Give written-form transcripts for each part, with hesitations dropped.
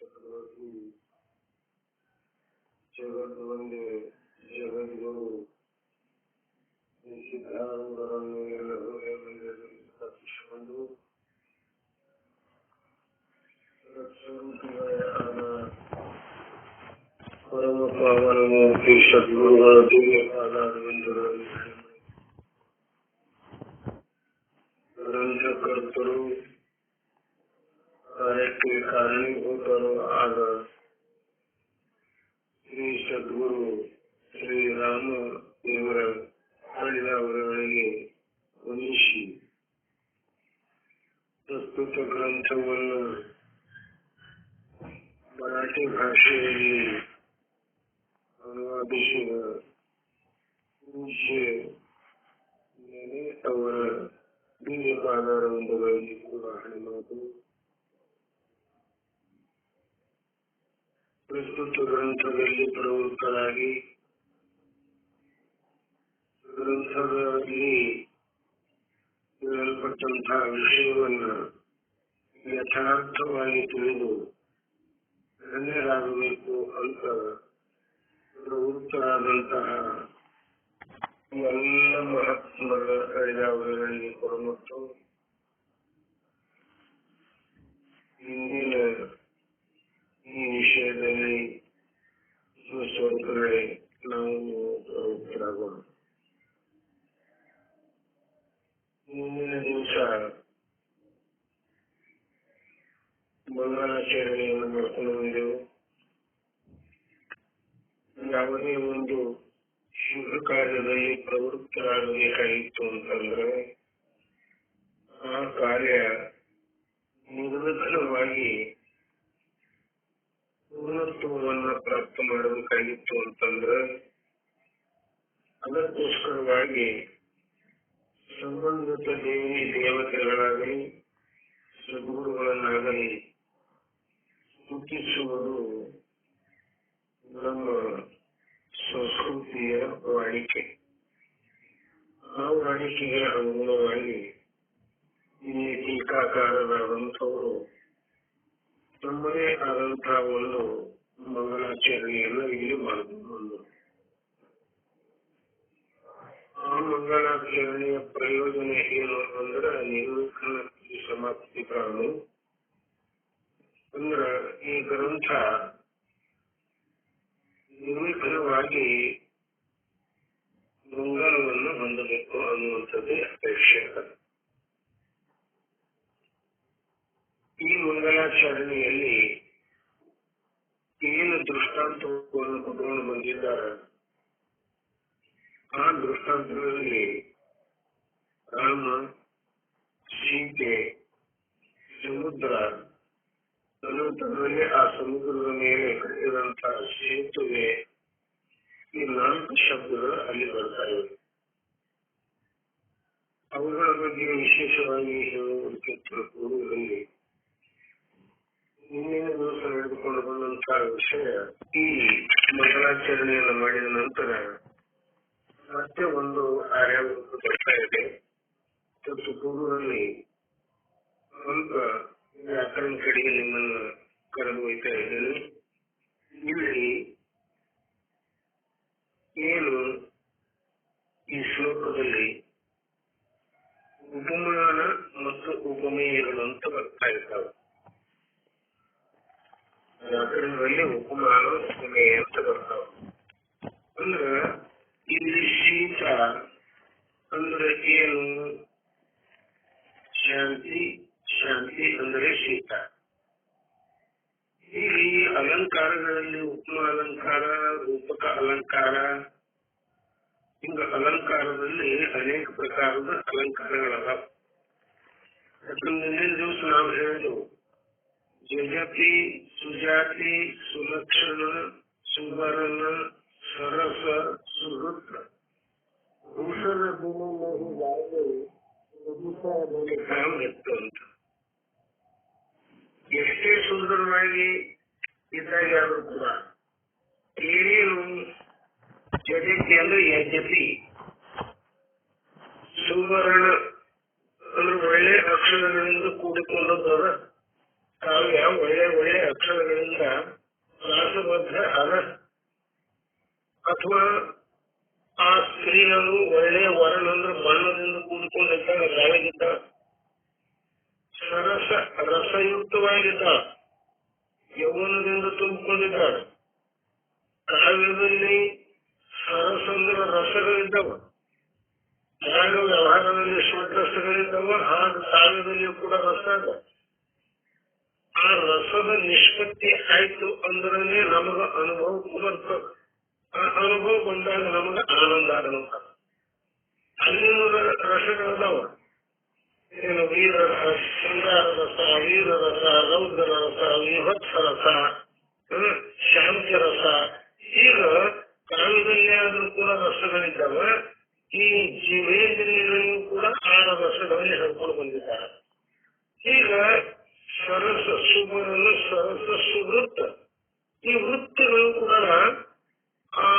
चक्रवर्ती जगद्वंदे जगद्गुरु ಸಿದ್ಧಾರೂಢರನ್ನು ಎಲ್ಲರೂ ಸ್ಥಾಪಿಸಿಕೊಂಡು ಪರಮ ಪಾವನಮೂರ್ತಿ ಸದ್ಗುರುಗಳ ದಿವ್ಯ ಪಾದಾರವಿಂದಗಳಲ್ಲಿ ಗ್ರಂಥಕರ್ತರು ಕಾರ್ಯಕ್ಕೆ ಕಾರಣೀಭೂತರು ಆದ ಶ್ರೀ ಸದ್ಗುರು ಶ್ರೀರಾಮ ದೇವರ ಅವರುಗಳಿಗೆ ವಂದಿಸಿ ಪ್ರಸ್ತುತ ಗ್ರಂಥವನ್ನು ಮರಾಠಿ ಭಾಷೆಯಲ್ಲಿ ಅನುವಾದಿಸಿದ ಪೂಜ್ಯ ನೆನೆ ಅವರ ದಿವ್ಯ ಪಾದಾರವಿಂದಗಳಲ್ಲಿ ಕೂಡ ಮಾತು. ಪ್ರಸ್ತುತ ಗ್ರಂಥದಲ್ಲಿ ಪ್ರವೃತ್ತರಾಗಿ ಗ್ರಂಥದಲ್ಲಿ ಹೇಳಲ್ಪಟ್ಟಂತಹ ವಿಷಯವನ್ನು ಯಥಾರ್ಥವಾಗಿ ತಿಳಿದು ಧನ್ಯರಾಗಬೇಕು ಅಂತ ಪ್ರವೃತ್ತರಾದಂತಹ ಎಲ್ಲ ಮಹಾತ್ಮರ ಅಳಿದವರಿಗೆ ಕೊಡಮತ್ತು ಇಂದಿನ ಈ ವಿಷಯದಲ್ಲಿ ಸ್ವಲ್ಪವೇ ನಾವು ಪ್ರವೃತ್ತರಾಗೋಣ. ಮುಂದಿನ ದಿವಸ ಮಂಗಳಾಚರಣೆಯನ್ನು ಮಾಡ್ಕೊಂಡು ಬಂದೆವು. ಯಾವುದೇ ಒಂದು ಶುಭ ಕಾರ್ಯದಲ್ಲಿ ಪ್ರವೃತ್ತರಾಗಬೇಕಾಗಿತ್ತು ಅಂತಂದ್ರೆ ಆ ಕಾರ್ಯ ನಿರ್ವಿಘ್ನವಾಗಿ ಪೂರ್ಣತ್ವವನ್ನು ಪ್ರಾಪ್ತ ಮಾಡಬೇಕಾಗಿತ್ತು ಅಂತಂದ್ರೆ ಅದಕ್ಕೋಸ್ಕರವಾಗಿ ಸಂಬಂಧಿತ ದೇವಿ ದೇವತೆಗಳಾಗಲಿ ಸದ್ಗುರುಗಳನ್ನಾಗಲಿ ಸ್ತುತಿಸುವುದು ನಮ್ಮ ಸಂಸ್ಕೃತಿಯ ವಾಡಿಕೆ. ಆ ವಾಡಿಕೆಗೆ ಅನುಗುಣವಾಗಿ ಈ ಟೀಕಾಕಾರರಾದಂಥವರು ತಮ್ಮದೇ ಆದಂತಹ ಒಂದು ಮಂಗಳಾಚರಣೆಯನ್ನು ಇಲ್ಲಿ ಮಾಡಿಕೊಂಡು ಆ ಮಂಗಳಾಚರಣೆಯ ಪ್ರಯೋಜನ ಏನು ಅಂದ್ರೆ ನಿರ್ವಿಘ್ನ ಸಮಾಪ್ತಿ ಕಾರಣ. ಅಂದ್ರ ಈ ಗ್ರಂಥ ನಿರ್ವಿಘ್ನವಾಗಿ ಮಂಗಳವನ್ನು ಹೊಂದಬೇಕು ಅನ್ನುವಂಥದ್ದೇ ಅಪೇಕ್ಷೆ. ಈ ಮಂಗಳಾಚರಣೆಯಲ್ಲಿ ಏನು ದೃಷ್ಟಾಂತವನ್ನು ಕೊಟ್ಟುಕೊಂಡು ಬಂದಿದ್ದಾರೆ ಆ ದೃಷ್ಟಾಂತದಲ್ಲಿ ರಾಮ, ಸೀತೆ, ಸಮುದ್ರ, ತನ್ನಲ್ಲಿ ಆ ಸಮುದ್ರದ ಮೇಲೆ ಕಟ್ಟಿದಂತಹ ಸೇತುವೆ, ಈ 4 ಶಬ್ದಗಳು ಅಲ್ಲಿ ಬರ್ತಾ ಇವೆ. ಅವುಗಳ ಬಗ್ಗೆ ವಿಶೇಷವಾಗಿ ಹೇಳುವುದಕ್ಕೆ ತಿಳ್ಕೊಳ್ಳುವುದರಲ್ಲಿ ಮುಂದಿನ ದಿವಸ ನಡೆದುಕೊಂಡು ಬಂದಂತಹ ವಿಷಯ, ಈ ಮಂಗಳಾಚರಣೆಯನ್ನು ಮಾಡಿದ ನಂತರ ಮತ್ತೆ ಒಂದು ಆರ್ಯಾವೃತ್ತ ಬರ್ತಾ ಇದೆ. ಪೂರ್ವದಲ್ಲಿ ಸ್ವಲ್ಪ ವ್ಯಾಕರಣ ಕಡೆಗೆ ನಿಮ್ಮನ್ನು ಕರೆದೊಯ್ತಾ ಇದ್ದೇನೆ. ಇಲ್ಲಿ ಏನು ಈ ಶ್ಲೋಕದಲ್ಲಿ ಉಪಮಾನ ಮತ್ತು ಉಪಮೇಯಗಳು ಅಂತ ಬರ್ತಾ ಇದ್ದಾವೆ. ವ್ಯಾಕರಣದಲ್ಲಿ ಉಪಮಾನ ಉಪಮೇಯ ಅಂತ ಬರ್ತಾವ. ಅಂದ್ರ ಇಲ್ಲಿ ಶೀತ ಅಂದ್ರೆ ಏನು? ಶಾಂತಿ, ಶಾಂತಿ ಅಂದರೆ ಶೀತ. ಇಲ್ಲಿ ಅಲಂಕಾರಗಳಲ್ಲಿ ಉಪಮ ಅಲಂಕಾರ, ರೂಪಕ ಅಲಂಕಾರ, ಹಿಂಗ ಅಲಂಕಾರದಲ್ಲಿ ಅನೇಕ ಪ್ರಕಾರದ ಅಲಂಕಾರಗಳದಾವ. ಯಾಕಂದ್ರೆ ದಿವಸ ನಾವು ಹೇಳಿದೆವು, ಜಜತಿ, ಸುಜಾತಿ, ಸುಲಕ್ಷಣ, ಸುವರ್ಣ, ಸರಸ, ಸುಹೃತ್, ಭೂಷಣ ಅಂತ ಎಷ್ಟೇ ಸುಂದರವಾಗಿ ಇದ್ದಾಗ ಕೂಡ ಏನು ಜಜತಿ ಅಂದ್ರೆ ಯಜತಿ, ಸುವರ್ಣ ಅಂದ್ರೆ ಒಳ್ಳೆ ಅಕ್ಷರಗಳಿಂದ ಕೂಡಿಕೊಂಡದ್ದರ ಕಾವ್ಯ ಒಳ್ಳೆ ಒಳ್ಳೆ ಅಕ್ಷರಗಳಿಂದ ರಾಸಬದ್ಧ ಅದ ಅಥವಾ ಆ ಸ್ತ್ರೀಗಳು ಒಳ್ಳೆ ವರ್ಣಂದ್ರ ಬಣ್ಣದಿಂದ ಕೂಡಿಕೊಂಡಿದ್ದಾಗ ಕಾವ್ಯಗಿದ್ದ ಸರಸ ರಸಯುಕ್ತವಾಗಿದ್ದ ಯೌವನದಿಂದ ತುಂಬಿಕೊಂಡಿದ್ದಾಳೆ. ಕಾವ್ಯದಲ್ಲಿ ಸರಸಂದ್ರ ರಸಗಳಿದ್ದವ, ಯಾಗ ವ್ಯವಹಾರದಲ್ಲಿ ಷಡ್ರಸಗಳಿದ್ದವ, ಹಾಗೆ ಕಾವ್ಯದಲ್ಲಿಯೂ ಕೂಡ ರಸ ಅದ. ಆ ರಸದ ನಿಷ್ಪತ್ತಿ ಆಯ್ತು ಅಂದ್ರೆ ನಮಗ ಅನುಭವ ಬರ್ತದೆ. ಆ ಅನುಭವ ಬಂದಾಗ ನಮಗ ಆನಂದ ಆಗಲ್ಲ. ಅಲ್ಲಿನ ರಸಗಳದಾವ, ಏನು ವೀರ ರಸ, ಶೃಂಗಾರ ರಸ, ವೀರ ರಸ, ರೌದ್ರ ರಸ, ವಿಭತ್ಸ ರಸ, ಶಾಂತಿ ರಸ. ಈಗ ಕಾವ್ಯದಲ್ಲಿ ಆದ್ರೂ ಕೂಡ ರಸಗಳಿದ್ದಾವ. ಈ ಜೀವೇಂದ್ರಿಯಗಳಿಗೂ ಕೂಡ 6 ರಸಗಳಲ್ಲಿ ಹೇಳ್ಕೊಂಡು ಬಂದಿದ್ದಾರೆ. ಈಗ ಸರಸ ಸುಬರಲು ಸರಸ ಸುವೃತ್ತ, ಈ ವೃತ್ತಗಳು ಕೂಡ ಆ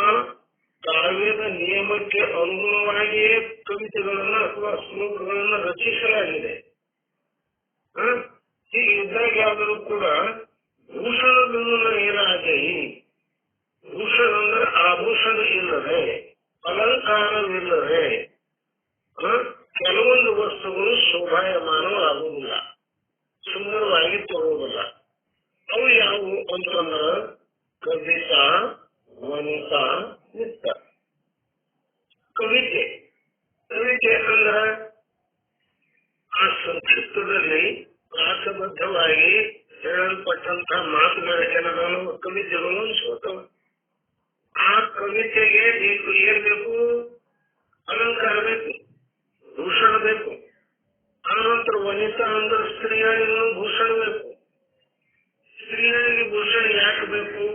ಕಾವ್ಯದ ನಿಯಮಕ್ಕೆ ಅನುಗುಣವಾಗಿಯೇ ಕವಿತೆಗಳನ್ನ ಅಥವಾ ಶ್ಲೋಕಗಳನ್ನ ರಚಿಸಲಾಗಿದೆ. ಈಗ ಇದ್ದಾಗ ಯಾವ್ದಾದ್ರು ಕೂಡ ಭೂಷಣಗಳನ್ನು ಏನಾಗಿ, ಭೂಷಣ ಅಂದ್ರೆ ಆಭೂಷಣ ಇಲ್ಲದೆ, ಅಲಂಕಾರವಿಲ್ಲದೆ ಕೆಲವೊಂದು ವಸ್ತುಗಳು ಶೋಭಾಯಮಾನವಾಗುವುದಿಲ್ಲ, ಸುಂದರವಾಗಿ ತೋರುವುದಿಲ್ಲ. ಅವು ಯಾವುವು ಅಂತಂದ್ರ ಕವಿತಾ, ವನಿತಾ, ನಿತ್ತ. ಕವಿತೆ, ಕವಿತೆ ಅಂದ್ರ ಆ ಸಂಕ್ಷಿಪ್ತದಲ್ಲಿ ರಾಸಬದ್ಧವಾಗಿ ಹೇಳಲ್ಪಟ್ಟಂತಹ ಮಾತುಗಳ ಏನದಾನು ಕವಿತೆಗಳು ಅನ್ಸ್ಕೊತವ. ಆ ಕವಿತೆಗೆ ಏನ್ ಬೇಕು? ಅಲಂಕಾರ ಬೇಕು, ಭೂಷಣ ಬೇಕು. ಆನಂತರ ವನಿತಾ ಅಂದ್ರೆ ಸ್ತ್ರೀಯರಿಗೂ ಭೂಷಣ ಬೇಕು. ಸ್ತ್ರೀಯರಿಗೆ ಭೂಷಣ ಯಾಕೆ ಬೇಕು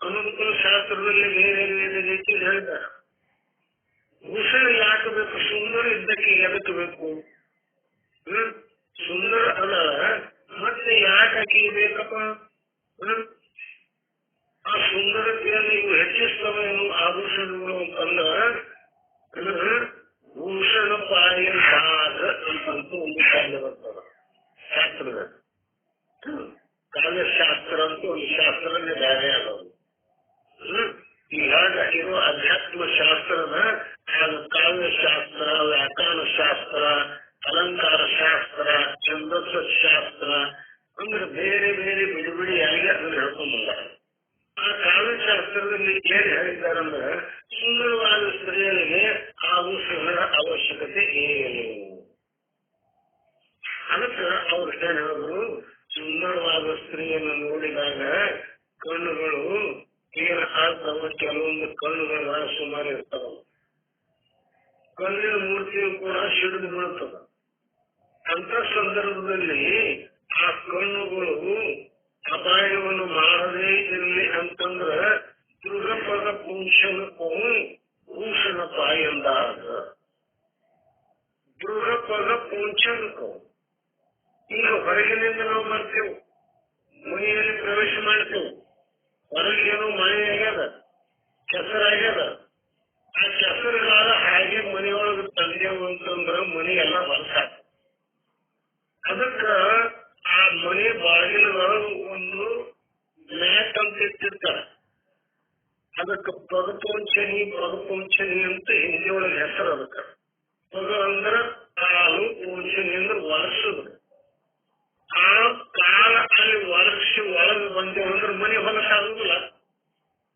ಅನ್ನೋದಕ್ಕೂ ಶಾಸ್ತ್ರದಲ್ಲಿ ಬೇರೆ ಬೇರೆ ರೀತಿ ಹೇಳ್ತಾರೆ. ಭೂಷಣ ಯಾಕೆ ಬೇಕು? ಸುಂದರ ಇದ್ದಕ್ಕೆ ಎದಕ್ಕೆ ಬೇಕು? ಸುಂದರ ಅಲ್ಲ, ಮತ್ತೆ ಯಾಕೆ ಆಕೆಗೆ ಬೇಕಪ್ಪ? ಆ ಸುಂದರತೆಯನ್ನು ಇವು ಹೆಚ್ಚಿಸ್ತವೇನು ಆಭೂಷಣಗಳು ಅಂತಂದ್ರ ಭೂಷಣ ಪಾಯ ಬಾಧ ಅಂತಂತೂ ಒಂದು ಕಾವ್ಯ ಬರ್ತದ ಶಾಸ್ತ್ರದ. ಕಾವ್ಯಶಾಸ್ತ್ರ ಅಂತೂ ಒಂದು ಶಾಸ್ತ್ರನೇ ಬೇರೆ ಆಗೋದು. ಇವಾಗ ಇರೋ ಅಧ್ಯಾತ್ಮ ಶಾಸ್ತ್ರದ ಕಾವ್ಯಶಾಸ್ತ್ರ, ವ್ಯಾಕರಣ ಶಾಸ್ತ್ರ, ಅಲಂಕಾರ ಶಾಸ್ತ್ರ, ಛಂದಸ್ಸ ಶಾಸ್ತ್ರ ಅಂದ್ರೆ ಬೇರೆ ಬೇರೆ ಬಿಡಿ ಬಿಡಿಯಾಗಿ ಅದನ್ನ ಹೇಳ್ಕೊಂಡ್ ಬಂದಾರೆ. ಆ ಕಾವ್ಯಶಾಸ್ತ್ರದಲ್ಲಿ ಏನ್ ಹೇಳಿದ್ದಾರಂದ್ರೆ ಸುಂದರವಾದ ಸ್ತ್ರೀಯರಿಗೆ ಆಭೂಷಣಗಳ ಅವಶ್ಯಕತೆ ಏನು? ಅದಕ್ಕೆ ಅವ್ರು ಏನ್ ಹೇಳಿದ್ರು, ಸುಂದರವಾದ ಸ್ತ್ರೀಯನ್ನು ನೋಡಿದಾಗ ಕಣ್ಣುಗಳು ಏನ್ ಆಗ್ತಾವ, ಕೆಲವೊಂದು ಕಣ್ಣುಗಳ ಸುಮಾರು ಇರ್ತಾವ, ಕಣ್ಣಿನ ಮೂರ್ತಿಯು ಕೂಡ ಸಿಡಿದು ಬೀಳ್ತದ. ಅಂತ ಸಂದರ್ಭದಲ್ಲಿ ಆ ಕಣ್ಣುಗಳು ಅಪಾಯವನ್ನು ಮಾಡದೇ ಇರಲಿ ಅಂತಂದ್ರ ದೃಢಪದ ಪುಂಶನಕ್ಕೂ ಭೂಷಣಪ್ಪ ಎಂದಾಗ, ದೃಢಪದ ಪುಂಶನಕ್ಕೂ. ಈಗ ಹೊರಗಿನಿಂದ ನಾವು ಬರ್ತೇವೆ, ಮನೆಯಲ್ಲಿ ಪ್ರವೇಶ ಮಾಡ್ತೇವೆ, ಹೊರಗೇನೋ ಮಳೆ ಆಗ್ಯದ, ಕೆಸರಾಗ್ಯದ. ಆ ಕೆಸರುಗಾಲ ಹಾಗೆ ಮನೆಯೊಳಗೆ ತಂದೆವು ಅಂತಂದ್ರ ಮನೆಯೆಲ್ಲ ವರ್ಷ. ಅದಕ್ಕ ಆ ಮನೆ ಬಾಗಿಲುಗಳು ಒಂದು ಮ್ಯಾಟ್ ಅಂತ ಇಟ್ಟಿರ್ತಾರೆ. ಅದಕ್ಕೆ ಪಗಪುಂಚನಿ ಅಂತ ಹಿಂದಿಯೊಳಗೆ ಹೆಸರು. ಅದಕ್ಕ ಪಗ ಅಂದ್ರ ಕಾಲು, ಪುಂಚನಿ ಅಂದ್ರೆ ವರ್ಷದ. ಆ ಕಾಲ ಅಲ್ಲಿ ವರ್ಷಿ ಒಳಗೆ ಬಂದೇವು ಅಂದ್ರೆ ಮನೆ ಹೊಲಸಾಗುದಿಲ್ಲ,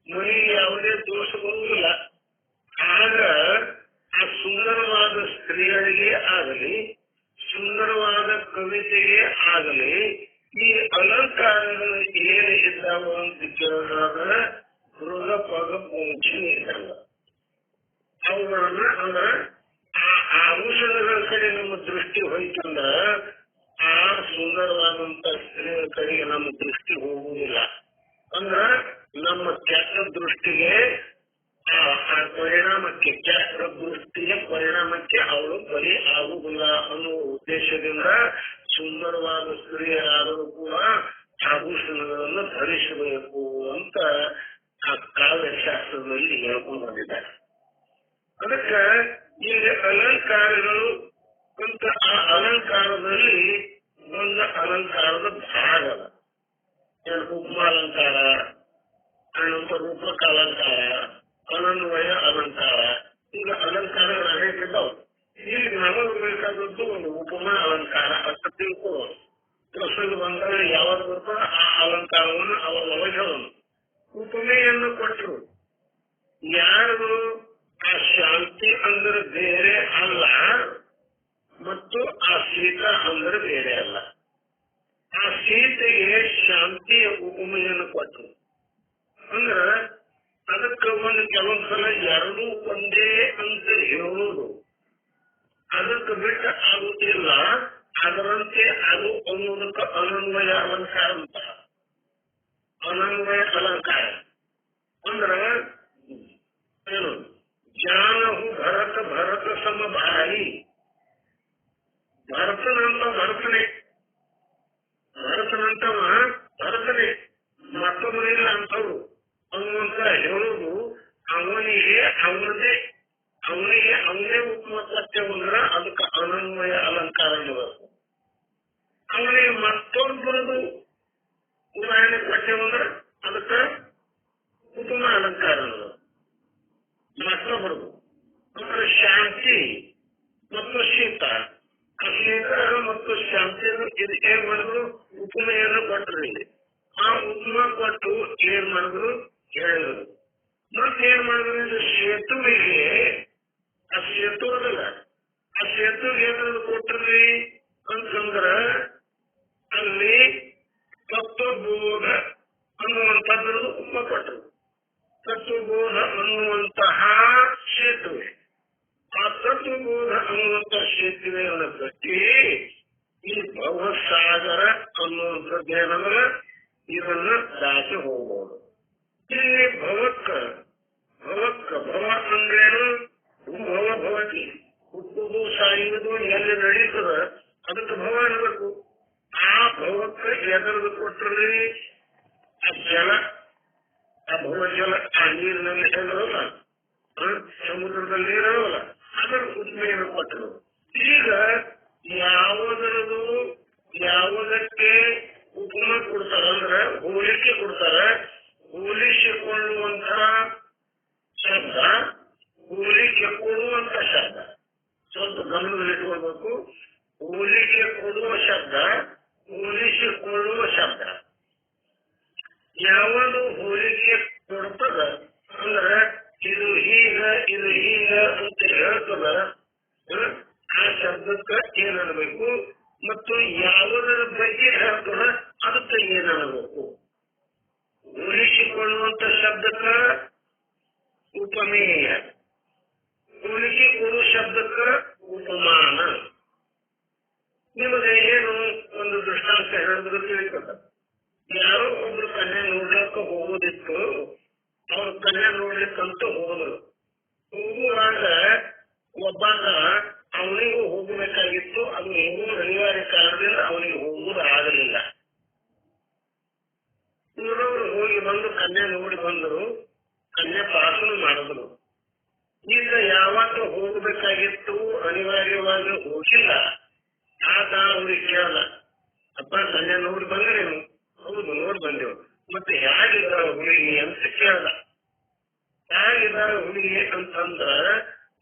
ಮನೆಗೆ ಯಾವುದೇ ದೋಷ ಬರುವುದಿಲ್ಲ. ಆಗ ಆ ಸುಂದರವಾದ ಸ್ತ್ರೀಯರಿಗೆ ಆಗಲಿ, ಸುಂದರವಾದ ಕವಿತೆಗೆ ಆಗಲಿ, ಈ ಅಲಂಕಾರಗಳು ಏನು ಇದ್ದಾವ ಅಂತ ಕೇಳಿದಾಗ ಮೃಗ ಪಗ ಪುಂಚನಿ ಇದ್ದಾವ. ಅವುಗಳನ್ನ ಅಂದ್ರೆ ಆ ಆಭೂಷಣಗಳ ಕಡೆ ನಮ್ಮ ದೃಷ್ಟಿ ಹೋಯ್ತಂದ್ರ ಆ ಸುಂದರವಾದಂತ ಸ್ತ್ರೀಯ ಕಡೆಗೆ ನಮ್ಮ ದೃಷ್ಟಿ ಹೋಗುವುದಿಲ್ಲ. ಅಂದ್ರ ನಮ್ಮ ಕೆಟ್ಟ ದೃಷ್ಟಿಗೆ ಆ ಪರಿಣಾಮಕ್ಕೆ, ಕೆಟ್ಟ ದೃಷ್ಟಿಯ ಪರಿಣಾಮಕ್ಕೆ ಅವಳು ಬಲಿ ಆಗುವುದಿಲ್ಲ ಅನ್ನೋ ಉದ್ದೇಶದಿಂದ ಸುಂದರವಾದ ಸ್ತ್ರೀಯರಾದರೂ ಕೂಡ ಆಭೂಷಣಗಳನ್ನು ಧರಿಸಬೇಕು ಅಂತ ಆ ಕಾವ್ಯಶಾಸ್ತ್ರದಲ್ಲಿ ಹೇಳ್ಕೊಂಡು ಬಂದಿದ್ದಾರೆ. ಅದಕ್ಕೆ ಈಗ ಅಲಂಕಾರಗಳು ಅಂತ ಆ ಅಲಂಕಾರದಲ್ಲಿ ಒಂದು ಅಲಂಕಾರದ ಭಾಗ ಉಪಮಾಲಂಕಾರ, ಅನಂತರ ರೂಪಕ ಅಲಂಕಾರ, ಅನನ್ವಯ ಅಲಂಕಾರ, ಈಗ ಅಲಂಕಾರಗಳು ಅನೇಕ ಇದ್ದಾವೆ. ಈಗ ನಮಗೆ ಬೇಕಾದದ್ದು ಒಂದು ಉಪಮಾ ಅಲಂಕಾರ ಅಂತ ತಿಳ್ಕೊಳ್ಳೋಣ. ಪ್ರಸಂಗ ಬಂದಾಗ ಯಾವಾಗ ಬರ್ತೋ ಆ ಅಲಂಕಾರವನ್ನು ಅವಲೋಕವನ್ನು ಉಪಮೆಯನ್ನು ಕೊಟ್ಟರು. ಯಾರು ಆ ಶಾಂತಿ ಅಂದ್ರೆ ಬೇರೆ ಅಲ್ಲ ಮತ್ತು ಆ ಸೀತಾ ಅಂದ್ರೆ ಬೇರೆ ಅಲ್ಲ. ಆ ಸೀತೆಗೆ ಶಾಂತಿಯ ಉಪಮೆಯನ್ನು ಕೊಟ್ಟರು. ಅಂದ್ರ ಅದಕ್ಕೆ ಒಂದು ಕೆಲವೊಂದ್ಸಲ ಎರಡೂ ಒಂದೇ ಅಂತ ಹೇಳುವುದು, ಅದಕ್ಕೆ ಬಿಟ್ಟು ಆಗುತ್ತಿಲ್ಲ. ಅದರಂತೆ ಅದು ಅನ್ನೋದಕ್ಕೆ ಅನನ್ವಯ ಅಲಂಕಾರ ಅಂತ. ಅನನ್ವಯ ಅಲಂಕಾರ ಅಂದ್ರ ಏನು? ಜ್ಞಾನಹು ಭರತ ಭರತ ಸಮಭಾಯಿ. ಭರತನಂತವ ಭರತನೇ ಮತ್ತೊಬ್ಬರಿಲ್ಲ ಅಂತವ್ರು ಅನ್ನುವಂತ ಹೇಳುವುದು. ಅವನಿಗೆ ಅವನೇ ಉಪಮ ಸತ್ಯವಂದ್ರ ಅದಕ್ಕೆ ಅನನ್ವಯ ಅಲಂಕಾರ ಅನ್ನಬೇಕು. ಅವನಿಗೆ ಮತ್ತೊಬ್ಬರದು ಉದಾಹರಣೆ ಸತ್ಯವಂದ್ರ ಅದಕ್ಕೆ ಉಪಮ ಅಲಂಕಾರ ಅನ್ನೋದು. ಮತ್ತೊಬ್ಬರದು ಅಂದ್ರೆ ಶಾಂತಿ ಮತ್ತು ಶೀತ, ಶೀತ ಮತ್ತು ಶಾಂತಿಯನ್ನು ಇದು ಏನ್ ಮಾಡಿದ್ರು? ಉಪಮೆಯನ್ನು ಕೊಟ್ಟರು. ಆ ಉಪಮ ಕೊಟ್ಟು ಏನ್ ಮಾಡಿದ್ರು? ಹೇಳಿದ್ರು. ಮತ್ತೇನ್ ಮಾಡಿದ್ರು? ಇದು ಸೇತುವೆಗೆ, ಆ ಸೇತು ಅದಲ್ಲ, ಆ ಸೇತುವೆಗೆ ಏನಾದ್ರು ಕೊಟ್ರಿ ಅಂತಂದ್ರ ಅಲ್ಲಿ ತತ್ವಬೋಧ ಅನ್ನುವಂಥದ್ದು ಉಪಮ ಕೊಟ್ಟರು. ತತ್ವಬೋಧ ಅನ್ನುವಂತಹ ಸೇತುವೆ, ಆ ತತ್ವಬೋಧ ಅನ್ನುವಂತಹ ಸೇತುವೆಯನ್ನು ಕಟ್ಟಿ ಈ ಭವಸಾಗರ ಅನ್ನುವಂಥದ್ದೇನಂದ್ರೆ ಇದನ್ನ ದಾಟಿ ಹೋಗ್ಬೋದು. ಇಲ್ಲಿ ಭವ ಅಂದ್ರೇನು? ಭವ ಭವತಿ, ಹುಟ್ಟುವುದು ಸಾಯುವುದು ಎಲ್ಲಿ ನಡೀತದ ಅದಕ್ಕೆ ಭವ ಅನ್ನಬೇಕು. ಆ ಭವಕ್ಕೆ ಎದರದು ಕೊಟ್ಟರೆ ಆ ಜಲ, ಆ ಭವಜಲ, ಆ ನೀರಿನಲ್ಲಿ ಇರೋಲ್ಲ, ಸಮುದ್ರದಲ್ಲಿ ಇರೋಲ್ಲ, ಅದರ ಉದ್ಮೆಯನ್ನು ಕೊಟ್ಟರು. ಈಗ ಯಾವುದಕ್ಕೆ ಉಪಮ ಕೊಡ್ತಾರ ಅಂದ್ರೆ ಹೋಲಿಕೆ ಕೊಡ್ತಾರ. ಹೋಲಿಸಿಕೊಳ್ಳುವಂತ ಶಬ್ದ, ಹೋಲಿಕೆ ಕೊಡುವಂತ ಶಬ್ದ ಸ್ವಲ್ಪ ಗಮನದಲ್ಲಿಟ್ಕೊಳ್ಬೇಕು. ಹೋಲಿಕೆ ಕೊಡುವ ಶಬ್ದ, ಹೋಲಿಸಿಕೊಳ್ಳುವ ಶಬ್ದ. ಯಾವುದು ಹೋಲಿಕೆ ಕೊಡ್ತದ ಅಂದ್ರೆ ಇದು ಹೀಗ ಅಂತ ಹೇಳ್ತದ, ಆ ಶಬ್ದಕ್ಕೆ ಏನಬೇಕು ಮತ್ತು ಯಾವುದರ ಬಗ್ಗೆ ಹೇಳ್ತದ ಅದಕ್ಕೆ ಏನಬೇಕು. ಹೋಲಿಸಿಕೊಳ್ಳುವಂತ ಶಬ್ದಕ್ಕ ಉಪಮೇಯ, ಹೋಲಿಕೆ ಕೊಡುವ ಶಬ್ದಕ್ಕ ಉಪಮಾನ. ನಿಮಗೆ ಏನು ಒಂದು ದೃಷ್ಟಾಂತ ಹೇಳಿದ್ರೆ ತಿಳಿತದ. ಯಾರೋ ಒಬ್ರು ಕನ್ಯೆ ನೋಡ್ಲಿಕ್ಕೆ ಹೋಗೋದಿತ್ತು. ಅವ್ರ ಕನ್ಯೆ ನೋಡ್ಲಿಕ್ಕಂತ ಹೋದ್ರು. ಹೋಗುವಾಗ ಒಬ್ಬಾಗ ಅವನಿಗೂ ಹೋಗಬೇಕಾಗಿತ್ತು. ಅದು ಏನೋ ಅನಿವಾರ್ಯ ಕಾರಣದಿಂದ ಅವನಿಗೆ ಹೋಗುವುದು ಆಗಲಿಲ್ಲ. ಇವರು ಹೋಗಿ ಬಂದು ಕನ್ಯೆ ನೋಡಿ ಬಂದರು. ಕನ್ಯೆ ಪಾಸನ ಮಾಡಿದ್ರು. ಈಗ ಯಾವತ್ತು ಹೋಗಬೇಕಾಗಿತ್ತು ಅನಿವಾರ್ಯವಾಗಿ ಹೋಗಿಲ್ಲ. ಆತ ಅವ್ರಿಗೆ ಕೇಳಲ್ಲ, ಅಪ್ಪ ಕನ್ಯೆ ನೋಡಿ ಬಂದ್ರೇನು? ಹೌದು ನೋಡಿ ಬಂದೆವು. ಮತ್ತೆ ಹೇಗಿದ್ದಾರ ಹುಡುಗಿ ಅಂತ ಕೇಳಲ್ಲ. ಹೇಗಿದ್ದಾರ ಹುಡುಗಿ ಅಂತಂದ್ರ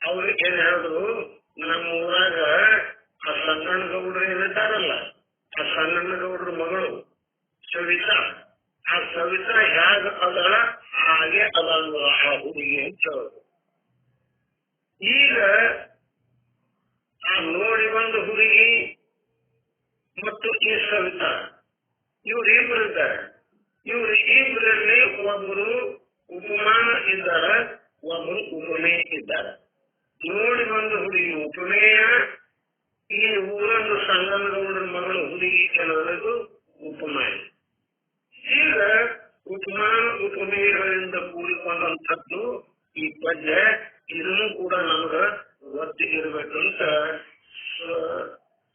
ಅವ್ರಿಗೆ ಏನ್ ಹೇಳಿದ್ರು? ನಮ್ಮ ಊರಾಗ ಆ ಸಂಗಣ್ಣ ಗೌಡ್ರು ಏನಿದ್ದಾರಲ್ಲ, ಆ ಸಂಗಣ್ಣ ಗೌಡ್ರ ಮಗಳು ಸವಿತಾ, ಆ ಸವಿತಾ ಹೇಗ ಅದಳ ಹಾಗೆ ಅದಲ್ಲ ಆ ಹುಡುಗಿ ಅಂತ ಹೇಳುದು. ಈಗ ಆ ನೋಡಿ ಬಂದ ಹುಡುಗಿ ಮತ್ತು ಈ ಸವಿತಾ ಇವ್ರು ಇಬ್ಬರಿದ್ದಾರೆ. ಇವ್ರು ಇಬ್ಬರಲ್ಲಿ ಒಬ್ಬರು ಉಪಮಾನ ಇದ್ದಾರ, ಒಬ್ಬರು ಉಪಮೇಯ ಇದ್ದಾರೆ. ನೋಡಿ ಬಂದ ಹುಡುಗಿ ಉಪಮೇಯ, ಈ ಊರನ್ನು ಸಂಗನಗೌಡರ ಮಗಳು ಹುಡುಗಿ ಕೆಲವರೆಗೂ ಉಪಮಾನ. ಈಗ ಉಪಮಾನ ಉಪಮೇಯಗಳಿಂದ ಕೂಡಿಕೊಂಡಂಥದ್ದು ಈ ಪದ್ಯ. ಇದನ್ನು ಕೂಡ ನಮಗ ಒತ್ತಿ ಇರಬೇಕಂತ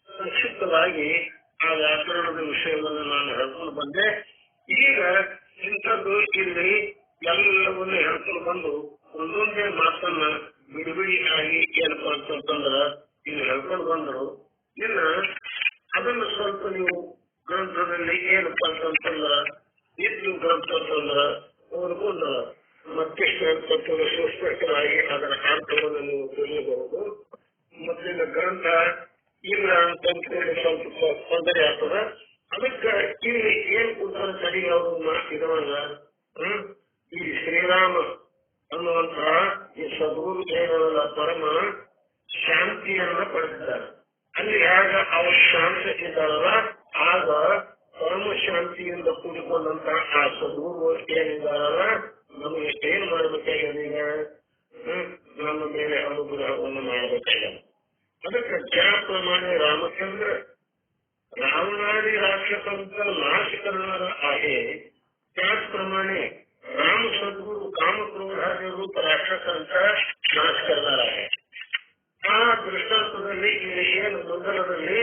ಸಂಕ್ಷಿಪ್ತವಾಗಿ ಆ ವ್ಯಾಕರಣದ ವಿಷಯವನ್ನು ನಾನು ಹೇಳ್ಕೊಂಡು ಬಂದೆ. ಈಗ ಇಂಥದ್ದು ಇಲ್ಲಿ ಎಲ್ಲವನ್ನೂ ಹೇಳ್ಕೊಂಡು ಬಂದು ಒಂದೊಂದೇ ಮಾತನ್ನ ಬಿಡಿಬಿಡಿಯಾಗಿ ಏನಪ್ಪಾ ಅಂತಂದ್ರ ಇಲ್ಲಿ ಹೇಳ್ಕೊಂಡು ಬಂದರು. ಇನ್ನ ಅದನ್ನು ಸ್ವಲ್ಪ ನೀವು ಗ್ರಂಥದಲ್ಲಿ ಏನಪ್ಪಾ ಅಂತಂದ್ರ ಅಂದ್ರ ಓದ್ಕೊಂಡ್ರ ಮತ್ತಿಷ್ಟು ತತ್ವದ ಸುಸ್ಪಷ್ಟವಾಗಿ ಅದರ ಅರ್ಥವನ್ನು ನೀವು ತಿಳಿಯಬಹುದು. ಮತ್ತಿನ ಗ್ರಂಥ ಇಲ್ಲ ಅಂತಂದ್ರೆ ಸ್ವಲ್ಪ ತೊಂದರೆ ಆಗ್ತದ. ಅದಕ್ಕೆ ಇಲ್ಲಿ ಏನ್ ಉತ್ತರ ಸರಿ ಅವರು ಇದವಲ್ಲ, ಈ ಶ್ರೀರಾಮ ಅನ್ನುವಂತಹ ಈ ಸದ್ಗುರು ಏನಲ್ಲ ಪರಮ ಶಾಂತಿಯನ್ನ ಪಡೆದಿದ್ದಾರೆ. ಅಲ್ಲಿ ಯಾಗ ಅವ್ರ ಶಾಂತಿ ಇದ್ದಾರಲ್ಲ, ಆಗ ಪರಮ ಶಾಂತಿಯಿಂದ ಕೂಡಿಕೊಂಡಂತ ಆ ಸದ್ಗುರು ಏನಿದ್ದಾರಲ್ಲ, ನಮಗೆ ಏನ್ ಮಾಡ್ಬೇಕಾಗಿದೆ, ಈಗ ನಮ್ಮ ಮೇಲೆ ಅನುಗ್ರಹವನ್ನು ಮಾಡಬೇಕಾಗಿದೆ. ಅದಕ್ಕೆ ಜ್ಞಾನ ಪ್ರಮಾಣ ರಾಮಚಂದ್ರ ರಾವಣಾದಿ ರಾಕ್ಷಸಂತ ನಾಶಕರಣರ आहे, त्याचप्रमाणे राम सद्गुरु कामक्रोधाದಿ ರೂಪ ರಾಕ್ಷಸಂತ ನಾಶ करणार आहे. ಆ ದೃಷ್ಟಾಂತದಲ್ಲಿ ಇಲ್ಲಿ ಏನು ಮೊದಲದಲ್ಲಿ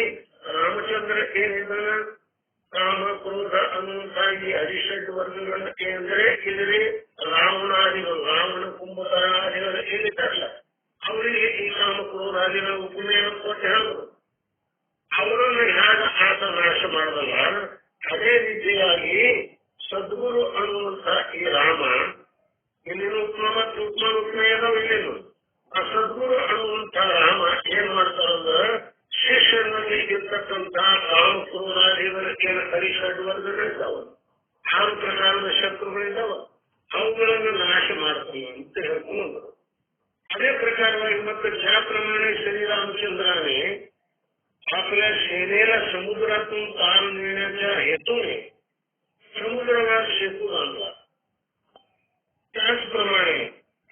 ರಾಮಚಂದ್ರ ಏನಿದ್ದಾನ, ಕಾಮ ಕ್ರೋಧ ಅನ್ನುವಂತ ಈ ಅರಿಷಡ್ ವರ್ಗಗಳನ್ನ ಏನಂದ್ರೆ ಇಲ್ಲಿ ರಾವಣಾದಿಗಳು, ರಾವಣ ಕುಂಭಕರ್ಣಾದಿಗಳು ಏನಿದ್ದಾರಲ್ಲ, ಅವರಿಗೆ ಈ ಕಾಮ ಕ್ರೋಧಾದಿಗಳ ಉಪಮೇಯ ಕೊಟ್ಟು ಹೇಳಿದ್ರು. ಅವರನ್ನು ಹೇಗ ಆತ ನಾಶ ಮಾಡಲ್ಲ, ಅದೇ ರೀತಿಯಾಗಿ ಸದ್ಗುರು ಅನ್ನುವಂತ ಈ ರಾಮ ಇಲ್ಲಿನ ಉತ್ತಮ ಮತ್ತು ಉತ್ತಮ ಉಪಮೇಯದ ಇಲ್ಲಿನು ಆ ಸದ್ಗುರು ಅನ್ನುವಂತ ರಾಮ ಏನ್ ಮಾಡ್ತಾರಂದ್ರ, ಶಿಷ್ಯನಲ್ಲಿ ಇರ್ತಕ್ಕಂತ ಕಾಮ ಕ್ರೋಧಾದಿಗಳು ಏನು ಹರಿಷಡ್ ವರ್ಗಗಳಿದ್ದಾವ, 6 ಪ್ರಕಾರದ ಶತ್ರುಗಳಿದ್ದಾವ, ಅವುಗಳನ್ನು ನಾಶ ಮಾಡ್ತಾನೆ ಅಂತ ಹೇಳ್ಕೊಂಡು अదే प्रकारವಾಗಿ ಮತ್ತೆ ज्याप्रमाणे श्रीरामचंद्राने आपल्या सेनेला समुद्रातून पार नेण्याच्या हेतूने समुद्रावर सेतू बांधला, त्याचप्रमाणे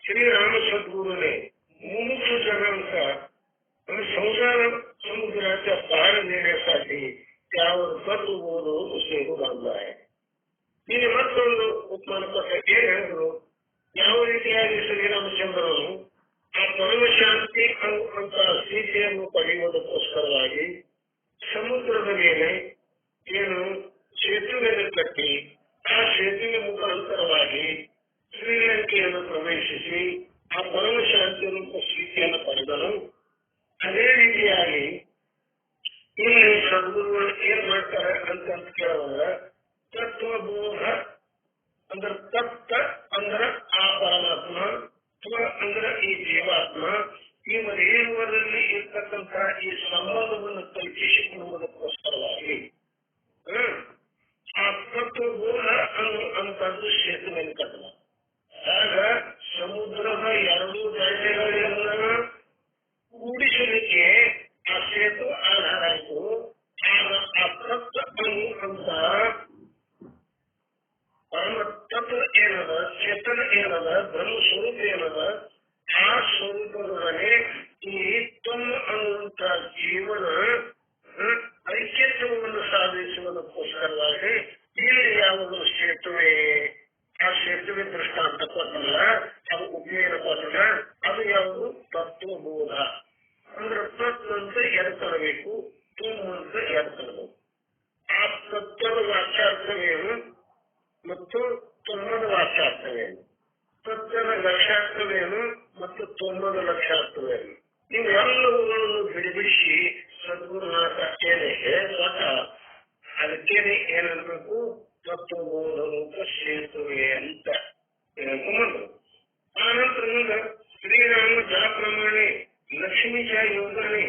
श्रीराम सद्गुरूने मुमुक्ष जनांचा संसार समुद्राच्या पार नेण्यासाठी त्यावर तत्वबोध सेतू बांधला आहे. ಇಲ್ಲಿ ಮತ್ತೊಂದು ಉಪಮಾನ ಕೊಟ್ಟ ಏನ್ ಹೇಳಿದ್ರು, ಯಾವ ರೀತಿಯಾಗಿ ಶ್ರೀರಾಮಚಂದ್ರನು ಆ ಪರಮಶಾಂತಿ ಅಂತ ಸ್ಥಿತಿಯನ್ನು ಪಡೆಯುವುದಕ್ಕೋಸ್ಕರವಾಗಿ ಸಮುದ್ರದ ಮೇಲೆ ಏನು ಸೇತುವೆಯನ್ನು ಕಟ್ಟಿ ಆ ಸೇತುವೆ ಮುಖಾಂತರವಾಗಿ ಶ್ರೀಲಂಕೆಯನ್ನು ಪ್ರವೇಶಿಸಿ ಆ ಪರಮಶಾಂತಿ ರೂಪ ಸ್ಥಿತಿಯನ್ನು ಪಡೆದನು. ಅದೇ ರೀತಿಯಾಗಿ ಇಲ್ಲಿ ಸದ್ಗುರುಗಳು ಏನ್ ಮಾಡ್ತಾರೆ ಅಂತ ಕೇಳುವಾಗ ತತ್ವಬೋಧ ಅಂದ್ರೆ ತತ್ವ ಅಂದ್ರೆ ಆ ಪರಮಾತ್ಮ, ಅಂದ್ರೆ ಈ ಜೀವಾತ್ಮ, ಇವರೆಲ್ಲರಲ್ಲಿ ಇರ್ತಕ್ಕಂಥ ಈ ಸಂಬಂಧವನ್ನು ಕಲ್ಪಿಸಿಕೊಳ್ಳುವುದಕ್ಕೋಸ್ಕರವಾಗಿ ಆ ತತ್ವಬೋಧ ಅನ್ನುವಂಥದ್ದು ಸೇತುವೆಯನ್ನು ಕಟ್ಟಲ. ಆಗ ಸಮುದ್ರದ 2 ದಂಡೆಗಳನ್ನ ಕೂಡಿಸಲಿಕ್ಕೆ ಆ ಸೇತು ಆಧಾರ ಆಯಿತು. ಆಗ ಆ ತತ್ವ ಅಂತ ಪರಮ ತತ್ವ ಏನದ, ಚೇತನ ಏನದ, ಬ್ರಹ್ಮ ಸ್ವರೂಪ ಏನದ, ಆ ಸ್ವರೂಪದೊಡನೆ ಈ ತಮ್ಮ ಅನ್ನುವಂತ ಜೀವನ ಐಕ್ಯತ್ವವನ್ನು ಸಾಧಿಸುವುದಕ್ಕೋಸ್ಕರವಾಗಿ ಇಲ್ಲಿ ಯಾವುದು ಸೇತುವೆ, ಆ ಸೇತುವೆ ದೃಷ್ಟಾಂತ ಕೊಟ್ಟಲ್ಲ, ಅದು ಉಪಯೋಗ ಕೊಟ್ಟಲ್ಲ, ಅದು ಯಾವುದು ತತ್ವಬೋಧ. ಅಂದ್ರೆ ತತ್ವ ಅಂತ ಎಡ್ತರಬೇಕು, ತುಂಬ ಅಂತ ಎಡ್ತರಬೇಕು. ಆ ತತ್ವದ ವಾಚ್ಯಾರ್ಥವೇನು ಮತ್ತು ತೊಮ್ಮದ ವಾಚ್ಯಾರ್ಥವೇನು, ತತ್ವದ ಲಕ್ಷ್ಯಾರ್ಥವೇನು ಮತ್ತು ತೊಮ್ಮದ ಲಕ್ಷ್ಯಾರ್ಥವೇನು, ಇವೆಲ್ಲವುಗಳನ್ನು ಬಿಡಿಬಿಡಿಸಿ ಸದ್ಗುರುನಾಥ ಏನೇ ಹೇಳ್ಕೊಟ್ಟ. ಅದಕ್ಕೇನೆ ಏನನ್ಬೇಕು, ತತ್ವಬೋಧ ರೂಪ ಸೇತುವೆ ಅಂತ ಹೇಳ್ಕೊಂಡ್ಬಂದ್ರು. ಆನಂತರ ಮುಂದೆ ಶ್ರೀರಾಮ ज्याप्रमाणे लक्ष्मीच्या योगाने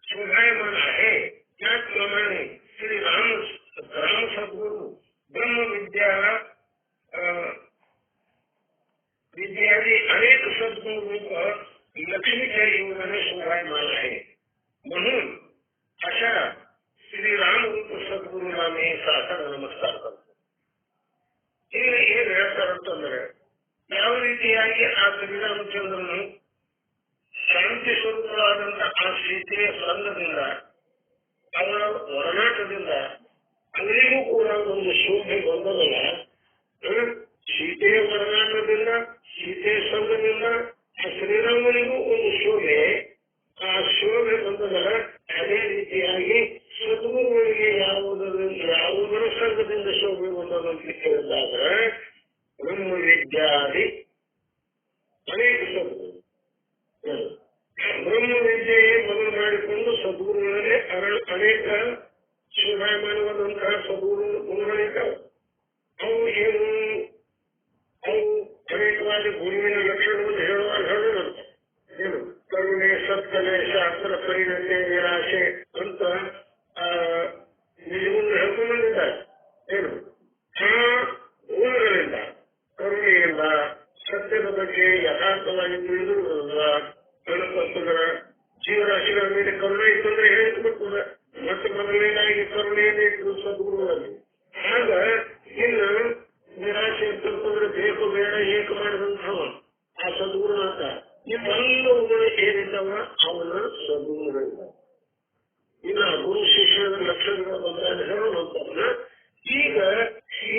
शोभायमान आहे, त्याचप्रमाणे श्री राम सद्गुरु ब्रह्म विद्यादी अनेक सद्गुरु रूप लक्ष्मीच्या योगाने शोभायमान आहे. म्हणून अशा श्रीराम रूप सद्गुरूला मी सादर नमस्कार करतो. ಇಲ್ಲಿ ಏನ್ ಹೇಳ್ತಾರಂತಂದ್ರೆ, ಯಾವ ರೀತಿಯಾಗಿ ಆ ಶ್ರೀರಾಮಚಂದ್ರನು ಶಾಂತಿ ಸ್ವರೂಪವಾದಂತ ಆ ಸೀತೆಯ ಸಂಘದಿಂದ, ಅವರ ಒಡನಾಟದಿಂದ ಅವರಿಗೂ ಕೂಡ ಒಂದು ಶೋಭೆ ಬಂದದಲ್ಲ. ಸೀತೆಯ ಒಡನಾಟದಿಂದ, ಸೀತೆಯ ಸಂಘದಿಂದ ಆ ಶ್ರೀರಾಮನಿಗೂ ಒಂದು ಶೋಭೆ, ಆ ಶೋಭೆ ಬಂದದಲ್ಲ. ಅದೇ ರೀತಿಯಾಗಿ ಸದ್ಗುರುಗಳಿಗೆ ಯಾವುದರ ಸಂಘದಿಂದ ಶೋಭೆ ಬಂದದಂತ ಕೇಳಿದಾಗ ಬ್ರಹ್ಮ ವಿದ್ಯಾದಿ ಅನೇಕ ಸದ್ಗುರು, ಬ್ರಹ್ಮ ವಿದ್ಯೆಯೇ ಮೊದಲು ಮಾಡಿಕೊಂಡು ಸದ್ಗುರುಗಳಲ್ಲಿ ಅನೇಕ ಶೋಭಾಯಮಾನ ಅಕ್ಷರಗಳು ಬಂದಾಗ ಹೇಳುವಂತವ್ರನ್ನ ಈಗ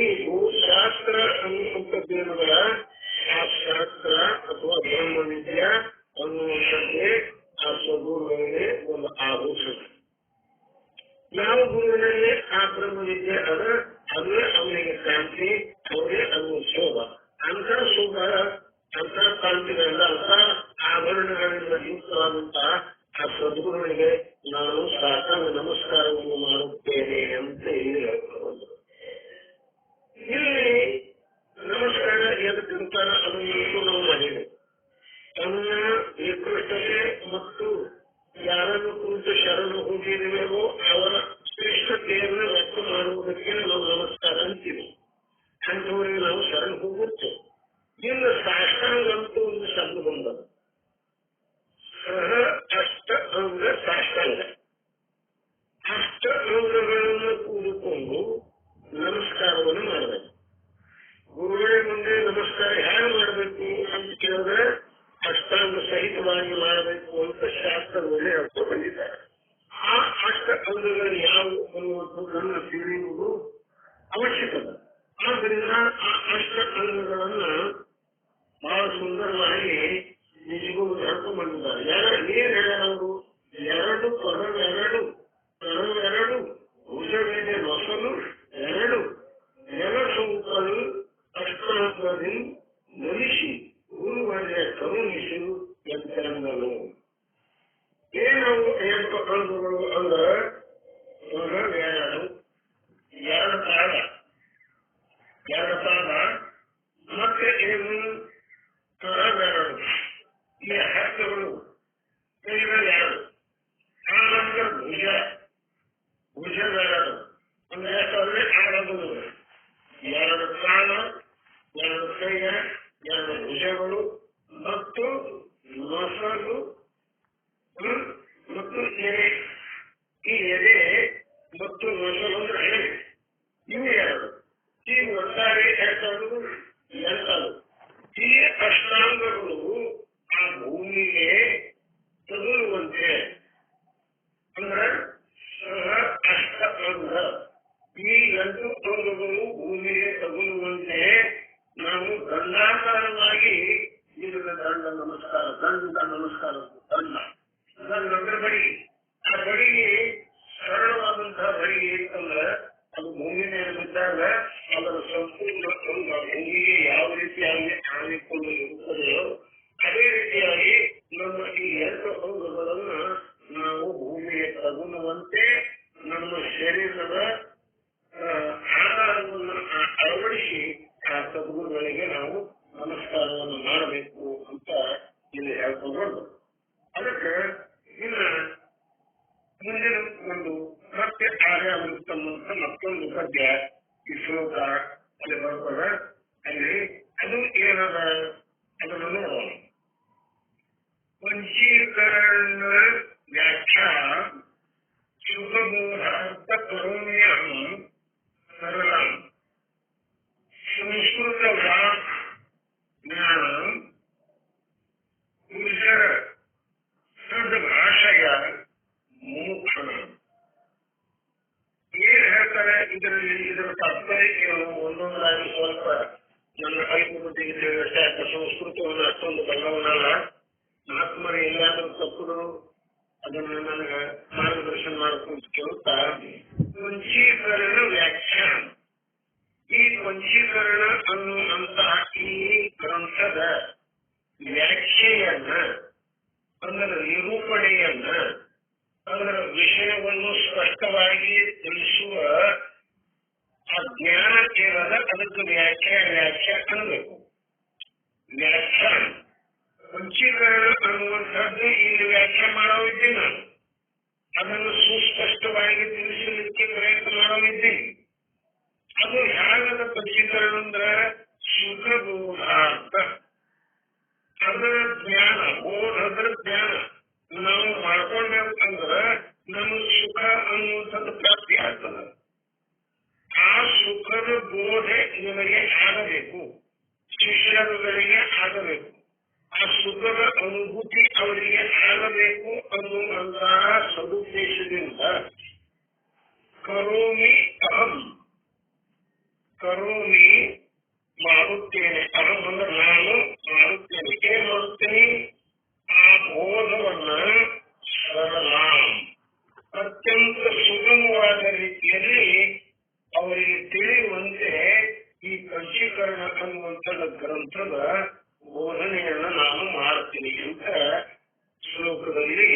ಇದು ಶಾಸ್ತ್ರ ಅನ್ನುವಂಥದ್ದೇನದ ಆ ಶಾಸ್ತ್ರ ಅಥವಾ ಬ್ರಹ್ಮ ವಿದ್ಯಾ ಅನ್ನುವಂಥದ್ದೇ ಆ ಸ್ವಗುರುಗಳಿಗೆ ಒಂದು ಆಭೂಷಣ. ಯಾವ ಗುರುವಿನಲ್ಲಿ ಆ ಬ್ರಹ್ಮ ವಿದ್ಯೆ ಅದ ಅದೇ ಅವನಿಗೆ ಕಾಂತಿ, ಅವರೇ ಅದು ಶೋಭ. ಅಂತ ಶೋಭ ಅಂತ ಕಾಂತಿಗಳಿಂದ ಅಂತ ಆಭರಣಗಳಿಂದ ಯುಕ್ತವಾದಂತಹ ಆ ಸದ್ಗುರುಗಳಿಗೆ ನಾನು ಸಾಷ್ಟಾಂಗ ನಮಸ್ಕಾರವನ್ನು ಮಾಡುತ್ತೇನೆ ಅಂತ ಇಲ್ಲಿ ಹೇಳ್ಕೊಂಡು ಇಲ್ಲಿ ನಮಸ್ಕಾರ ಎದಕ್ಕೆ ತಿಂತಾರ ಅದನ್ನು ನಾವು ಮಾಡಿದೆ. ತನ್ನ ನಿಕೃಷ್ಟತೆ ಮತ್ತು ಯಾರನ್ನು ಕುರಿತು ಶರಣು ಹೋಗಿರುವೆವೋ ಅವರ ಶ್ರೇಷ್ಠತೆಯನ್ನು ವ್ಯಕ್ತ ಮಾಡುವುದಕ್ಕೆ ನಾವು ನಮಸ್ಕಾರ ಅಂತೀವಿ. ಅಂಥವರಿಗೆ ನಾವು ಶರಣ ಹೋಗುತ್ತೇವೆ. ಇನ್ನು ಸಾಷ್ಟಾಂಗ ಅಂತೂ ಒಂದು ಶಬ್ದ ಬಂದದ್ದು. ಸಹ ಅಷ್ಟ ಅಂಗ ಸಾಷ್ಟಾಂಗ. ಅಷ್ಟ ಅಂಗಗಳನ್ನು ಕೂಡಿಕೊಂಡು ನಮಸ್ಕಾರವನ್ನು ಮಾಡಬೇಕು. ಗುರುಗಳ ಮುಂದೆ ನಮಸ್ಕಾರ ಹೇಗೆ ಮಾಡಬೇಕು ಅಂತ ಕೇಳಿದ್ರೆ ಅಷ್ಟಾಂಗ ಸಹಿತವಾಗಿ ಮಾಡಬೇಕು ಅಂತ ಶಾಸ್ತ್ರದಲ್ಲಿ ಹೇಳ್ತಾ ಬಂದಿದ್ದಾರೆ. ಆ ಅಷ್ಟ ಅಂಗಗಳು ಯಾವುವು ಅನ್ನುವಂಥದ್ದನ್ನು ತಿಳಿಯುವುದು ಅವಶ್ಯಕತೆ. ಆದ್ದರಿಂದ ಆ ಅಷ್ಟ ಅಂಗಗಳನ್ನ ಬಹಳ ಸುಂದರವಾಗಿ ನಿಜಗಳು ಹೇಳ್ಕೊಂಡು ಬಂದಿದ್ದಾರೆ. ಏನ್ ಹೇಳ್ಯಾರವರು? ಎರಡು ಪದವೆರಡು, ಕರವೆರಡು, ಭುಜವೇನೆ ನೊಸಲು ಎರಡು, ನೆಲಸೌಕಲು ಅಷ್ಟಾಂಗದಿ ನಲಿಸಿ ಗುರುವರ್ಯ ಕರುಣಿಸು ಎಂತರಂಗನು. ಏನವು ಎಂಟು ಅಂಗಗಳು ಅಂದ್ರೆ ಪದವೆರಡು, ಎರಡು ಪಾದ, ಮತ್ತೆ ಏನು ಕರವೆರಡು, ಈ ಹಸ್ತಗಳು ಕೈಗಳೆರಡು, ಆನಂತರ ಭುಜವೆರಡು ಅಂದ್ರೆ ಎಷ್ಟಾದ್ರೆ ಆಡಗಳು, ಎರಡು ಕಾಲ, ಎರಡು ಕೈಯ, ಎರಡು ಭುಜಗಳು ಮತ್ತು ನೊಸಲು ಮತ್ತು ಎದೆ. ಈ ಎದೆ ಮತ್ತು ನೊಸಲು ಅಂದ್ರೆ ಎದೆ, ಇವು ಎರಡು. ಈ ಒಟ್ಟಾರೆ ಎಷ್ಟಾದ್ರು ಎಂಟದು. ಈ ಅಷ್ಟಾಂಗಗಳು ಆ ಭೂಮಿಗೆ ತಗುಲುವಂತೆ ಅಂದ್ರೆ ಅಷ್ಟ ಅಂಗ. ಈ ಎಂಟು ಅಂಗಗಳು ಭೂಮಿಗೆ ತಗುಲುವಂತೆ ನಾವು ದಂಡಾಕಾರವಾಗಿ ಇದರ ದಂಡ ನಮಸ್ಕಾರ, ದಂಡ ನಮಸ್ಕಾರ, ದಂಡ ಬಡಿಗೆ. ಆ ಬಡಿಗೆ ಸರಳವಾದಂತಹ ಬಡಿಗೆ ಇತ್ತಂದ್ರೆ ಅದು ಭೂಮಿ ಮೇಲೆ ಬಿದ್ದಾಗ ಅದರ ಸಂಪೂರ್ಣ ಅಂಗ ಭೂಮಿಗೆ ಯಾವ ರೀತಿಯಾಗಿ ಆಣಿಕೊಂಡು ಇರುತ್ತದೆಯೋ ಅದೇ ರೀತಿಯಾಗಿ ನಮ್ಮ ಈ ಎರಡು ಅಂಗಗಳನ್ನ ನಾವು ಭೂಮಿಗೆ ತಗುಲುವಂತೆ ನಮ್ಮ ಶರೀರದ ಆಧಾರವನ್ನು ಅಳವಡಿಸಿ ಆ ಸದ್ಗುರುಗಳಿಗೆ ನಾವು ನಮಸ್ಕಾರವನ್ನು ಮಾಡಬೇಕು ಅಂತ ಇಲ್ಲಿ ಹೇಳ್ಕೊಂಡು ಅದಕ್ಕೆ ಇನ್ನು ಮುಂದಿನ ಒಂದು ಮತ್ತೆ ಆರ್ಯಾವೃತ್ತಂ ಅಂತ ಮತ್ತೊಂದು ಪದ್ಯ ಈ ಶ್ಲೋಕ ಅಲ್ಲಿ ಬರ್ತದೆ. ಅಲ್ಲಿ ಅದು ಏನದ ಅದನ್ನು ನೋಡೋಣ. ಪಂಚೀಕರಣ ವ್ಯಾಖ್ಯಾ ಶುಭಬೋಧಾರ್ಥ ಕರೋಮ್ಯಂ ಸರಳಂ ಸಂಸ್ಕೃತ ವಾಕ್ ಜ್ಞಾನ ಗುಜರ ಸದ್ಭಾಷೆಯ ಮೋಕ್ಷಣ. ಏನ್ ಹೇಳ್ತಾರೆ ಇದರಲ್ಲಿ? ಇದರ ತಾತ್ಪರ್ಯ ಒಂದೊಂದಾಗಿ ಸ್ವಲ್ಪ ನನ್ನ ಕೈಮುಟ್ಟಿಗೆ ತಿಳಿದಷ್ಟೇ. ಸಂಸ್ಕೃತವನ್ನು ಅಷ್ಟೊಂದು ಬಲ್ಲವನಲ್ಲ. ಮಹಾತ್ಮರು ಎಲ್ಲಾದ್ರೂ ತಪ್ಪುಗಳು ಅದನ್ನು ನನಗೆ ಮಾರ್ಗದರ್ಶನ ಮಾಡ್ಕೊಂತ ಕೇಳುತ್ತಾ ಪಂಚೀಕರಣ ವ್ಯಾಖ್ಯಾನ. ಈ ಪಂಚೀಕರಣ ಅನ್ನುವಂತಹ ಈ ಗ್ರಂಥದ ವ್ಯಾಖ್ಯೆಯನ್ನ ಅದರ ನಿರೂಪಣೆಯನ್ನ ಅದರ ವಿಷಯವನ್ನು ಸ್ಪಷ್ಟವಾಗಿ ತಿಳಿಸುವ ಆ ಜ್ಞಾನ ಏನದ ಅದಕ್ಕೆ ವ್ಯಾಖ್ಯಾ ಅನ್ನಬೇಕು. ವ್ಯಾಖ್ಯಾನ ಪಂಚೀಕರಣ ಅನ್ನುವಂಥದ್ದು ಇಲ್ಲಿ ವ್ಯಾಖ್ಯೆ ಮಾಡೋದಿದ್ದೀನಿ ನಾನು. ಅದನ್ನು ಸುಸ್ಪಷ್ಟವಾಗಿ ತಿಳಿಸಲಿಕ್ಕೆ ಪ್ರಯತ್ನ ಮಾಡೋದಿದ್ದೀನಿ. ಅದು ಹೇಗದ ಪಂಚೀಕರಣ ಅಂದ್ರೆ ಸುಖಬೋಧಾರ್ಥ. ಅದರ ಜ್ಞಾನ, ಬೋಧದ ಜ್ಞಾನ ನಾವು ಮಾಡ್ಕೊಂಡೇವು ಅಂದ್ರೆ ನಮಗೆ ಸುಖ ಅನ್ನುವಂಥದ್ದು ಪ್ರಾಪ್ತಿ ಆಗ್ತದೆ. ಆ ಸುಖದ ಬೋಧೆ ನಿಮಗೆ ಆಗಬೇಕು, ಶಿಷ್ಯರುಗಳಿಗೆ ಆಗಬೇಕು. ಆ ಸುಖದ ಅನುಭೂತಿ ಅವರಿಗೆ ಆಗಬೇಕು ಅನ್ನುವಂತಹ ಸದುದ್ದೇಶದಿಂದ ಕರೋಮಿ ಅಹಂ, ಕರೋಮಿ ಮಾಡುತ್ತೇನೆ, ಅಹಂ ಅಂದ್ರೆ ನಾನು ಮಾಡುತ್ತೇನೆ. ಏನ್ ಮಾಡುತ್ತೇನೆ? ಆ ಬೋಧವನ್ನ ಸರಳ ಅತ್ಯಂತ ಸುಗಮವಾದ ರೀತಿಯಲ್ಲಿ ಅವರಿಗೆ ತಿಳಿಯುವಂತೆ ಈ ಪಂಚೀಕರಣ ಅನ್ನುವಂಥ ಗ್ರಂಥದ ಬೋಧನೆಯನ್ನ ನಾನು ಮಾಡ್ತೀನಿ ಅಂತ ಶ್ಲೋಕದಲ್ಲಿ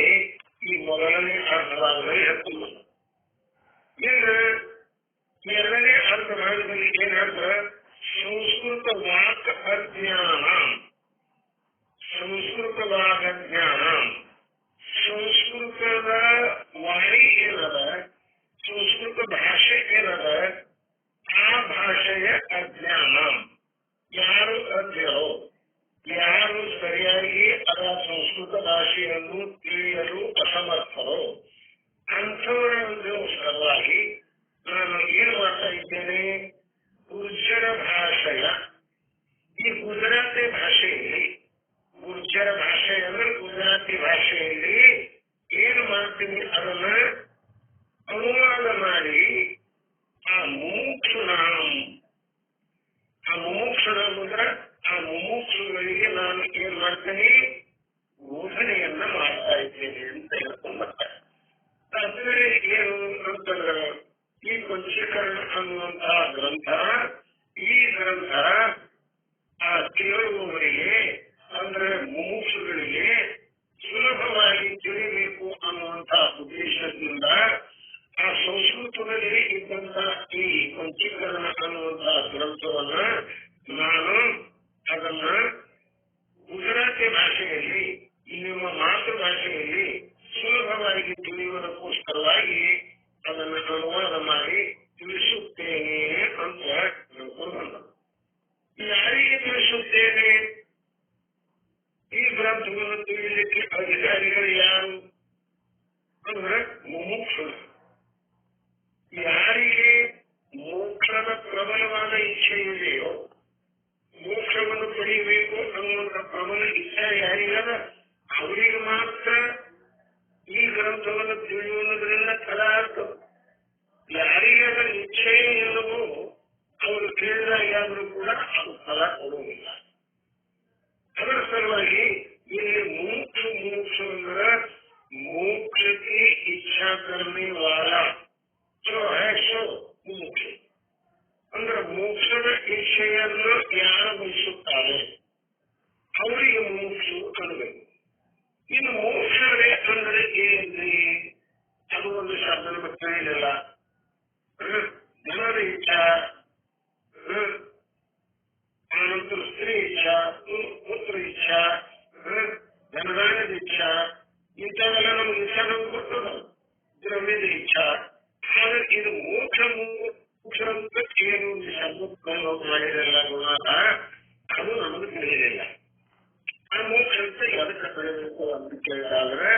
ಈ ಮೊದಲನೇ ಅರ್ಧಭಾಗದಲ್ಲಿ ಹೇಳ್ತೀನಿ. ಇನ್ನು ಎರಡನೇ ಅರ್ಧಭಾಗದಲ್ಲಿ ಏನಾದ್ರ ಸಂಸ್ಕೃತ ವಾಕ್ ಅಜ್ಞಾನ, ಸಂಸ್ಕೃತವಾದ ಜ್ಞಾನ, ಸಂಸ್ಕೃತದ ವಾಣಿ ಏನದ, ಸಂಸ್ಕೃತ ಭಾಷೆ ಏನದ, ಆ ಭಾಷೆಯ ಅಜ್ಞಾನ. ಯಾರು ಅಜ್ಞರೋ, ಯಾರು ಸರಿಯಾಗಿ ಅದರ ಸಂಸ್ಕೃತ ಭಾಷೆಯನ್ನು ತಿಳಿಯಲು ಅಸಮರ್ಥರೋ ಅಂಥವರ ಸಲುವಾಗಿ ನಾನು ಏನು ಮಾಡ್ತಾ ಇದ್ದೇನೆ? ಗುರ್ಜರ ಭಾಷೆಯ, ಈ ಗುಜರಾತಿ ಭಾಷೆಯಲ್ಲಿ, ಗುರ್ಜರ ಭಾಷೆ ಅಂದ್ರೆ ಗುಜರಾತಿ ಭಾಷೆಯಲ್ಲಿ ಏನು ಮಾಡ್ತೀನಿ? ಅದನ್ನ ಅನುವಾದ ಮಾಡಿ ಆ ಮುಮುಕ್ಷುನಾಂ, ಆ ಮುಮುಕ್ಷುನಾಂ ಅಂದ್ರೆ ಆ ಮುಮುಕ್ಷುಗಳಿಗೆ ನಾನು ಏನ್ ಮಾಡ್ತೇನೆ? ಬೋಧನೆಯನ್ನ ಮಾಡ್ತಾ ಇದ್ದೇನೆ ಅಂತ ಹೇಳ್ಕೊಂಡ್ಬರ್ತಾರೆ. ಅದ್ರಲ್ಲಿ ಏನು ಅಂತಂದ್ರೆ ಈ ಪಂಚೀಕರಣ ಅನ್ನುವಂತಹ ಗ್ರಂಥ, ಈ ಗ್ರಂಥ ಆ ಕೇಳುವವರಿಗೆ ಅಂದ್ರೆ ಮುಮುಕ್ಷುಗಳಿಗೆ ಸುಲಭವಾಗಿ ತಿಳಿಬೇಕು ಅನ್ನುವಂತಹ ಉದ್ದೇಶದಿಂದ ಆ ಸಂಸ್ಕೃತದಲ್ಲಿ ಇದ್ದಂತಹ ಈ ಪಂಚೀಕರಣ ಅನ್ನುವಂತಹ ಗ್ರಂಥವನ್ನ ನಾನು ಅದನ್ನ ಗುಜರಾತಿ ಭಾಷೆಯಲ್ಲಿ, ನಿಮ್ಮ ಮಾತೃಭಾಷೆಯಲ್ಲಿ ಸುಲಭವಾಗಿ ತಿಳಿಯುವುದಕ್ಕೋಸ್ಕರವಾಗಿ ಅದನ್ನು ಅನುವಾದ ಮಾಡಿ ತಿಳಿಸುತ್ತೇನೆ ಅಂತ ಹೇಳ್ಕೊಂಡು ಬಂದ. ಯಾರಿಗೆ ತಿಳಿಸುತ್ತೇನೆ? ಈ ಗ್ರಂಥವನ್ನು ತಿಳಿಯಲಿಕ್ಕೆ ಅಧಿಕಾರಿಗಳು ಯಾರು ಅಂದ್ರೆ ಮುಮುಕ್ಷರು. ಯಾರಿಗೆ ಮೋಕ್ಷದ ಪ್ರಬಲವಾದ ಇಚ್ಛೆ ಇದೆಯೋ, ಮೋಕ್ಷವನ್ನು ಪಡೆಯಬೇಕು ಅನ್ನುವಂಥ ಪ್ರಬಲ ಇಚ್ಛೆ ಯಾರಿಗದ ಅವರಿಗೆ ಮಾತ್ರ ಈ ಗ್ರಂಥವನ್ನು ತಿಳಿಯುವುದರಿಂದ ಫಲ ಆಗ್ತದೆ. ಯಾರಿಗೆ ಅದರ ಇಚ್ಛೆ ಇಲ್ಲವೋ ಅವರು ಕೇಳಿದಾಗಾದ್ರೂ ಕೂಡ ಅದು ಫಲ ಕೊಡುವುದಿಲ್ಲ. ಅದರ ಸಲುವಾಗಿ ಇಲ್ಲಿ ಮೋಕ್ಷ ಅಂದ್ರೆ ಮೋಕ್ಷಕ್ಕೆ ಇಚ್ಛಾ ಕರ್ಮಿ ವಾಲ ಮುಮುಕ್ಷ ಅಂದ್ರೆ ಮೋಕ್ಷದ ಇಚ್ಛೆಯನ್ನು ಯಾರು ಬಯಸುತ್ತಾರೆ ಅವರಿಗೆ ಮುಮುಕ್ಷು ಅನ್ನಬೇಕು. ಇನ್ನು ಮೋಕ್ಷವೇ ಅಂದರೆ ಏನ್ರಿ? ಅದು ಒಂದು ಶಬ್ದದ ಬಗ್ಗೆ ಹೇಳಿಲ್ಲ. ಜನರ ಇಚ್ಛಾ, ಆನಂತರ ಸ್ತ್ರೀ ಇಚ್ಛಾ, ಪುತ್ರ ಇಚ್ಛಾ, ಜನದಾನದ ಇಚ್ಛಾ, ಇಂಥವೆಲ್ಲ ನಮ್ಗೆ ಇಚ್ಛಾ ನಮ್ಗೆ ಗೊತ್ತದ. ದ್ರವ್ಯದ ಇಚ್ಛಾ. ಆದ್ರೆ ಇದು ಮೋಕ್ಷ ಅಂತ ಏನು ಶಬ್ದ ಪ್ರಯೋಗ ಮಾಡಿರಲ್ಲ ಗುಣಾದ, ಅದು ನಮಗೆ ತಿಳಿಯಲಿಲ್ಲ. ಆ ಮೋಕ್ಷ ಅಂತ ಎದಕ್ಕೆ ಪಡೆಯಬೇಕು ಅಂತ ಕೇಳಿದಾದ್ರೆ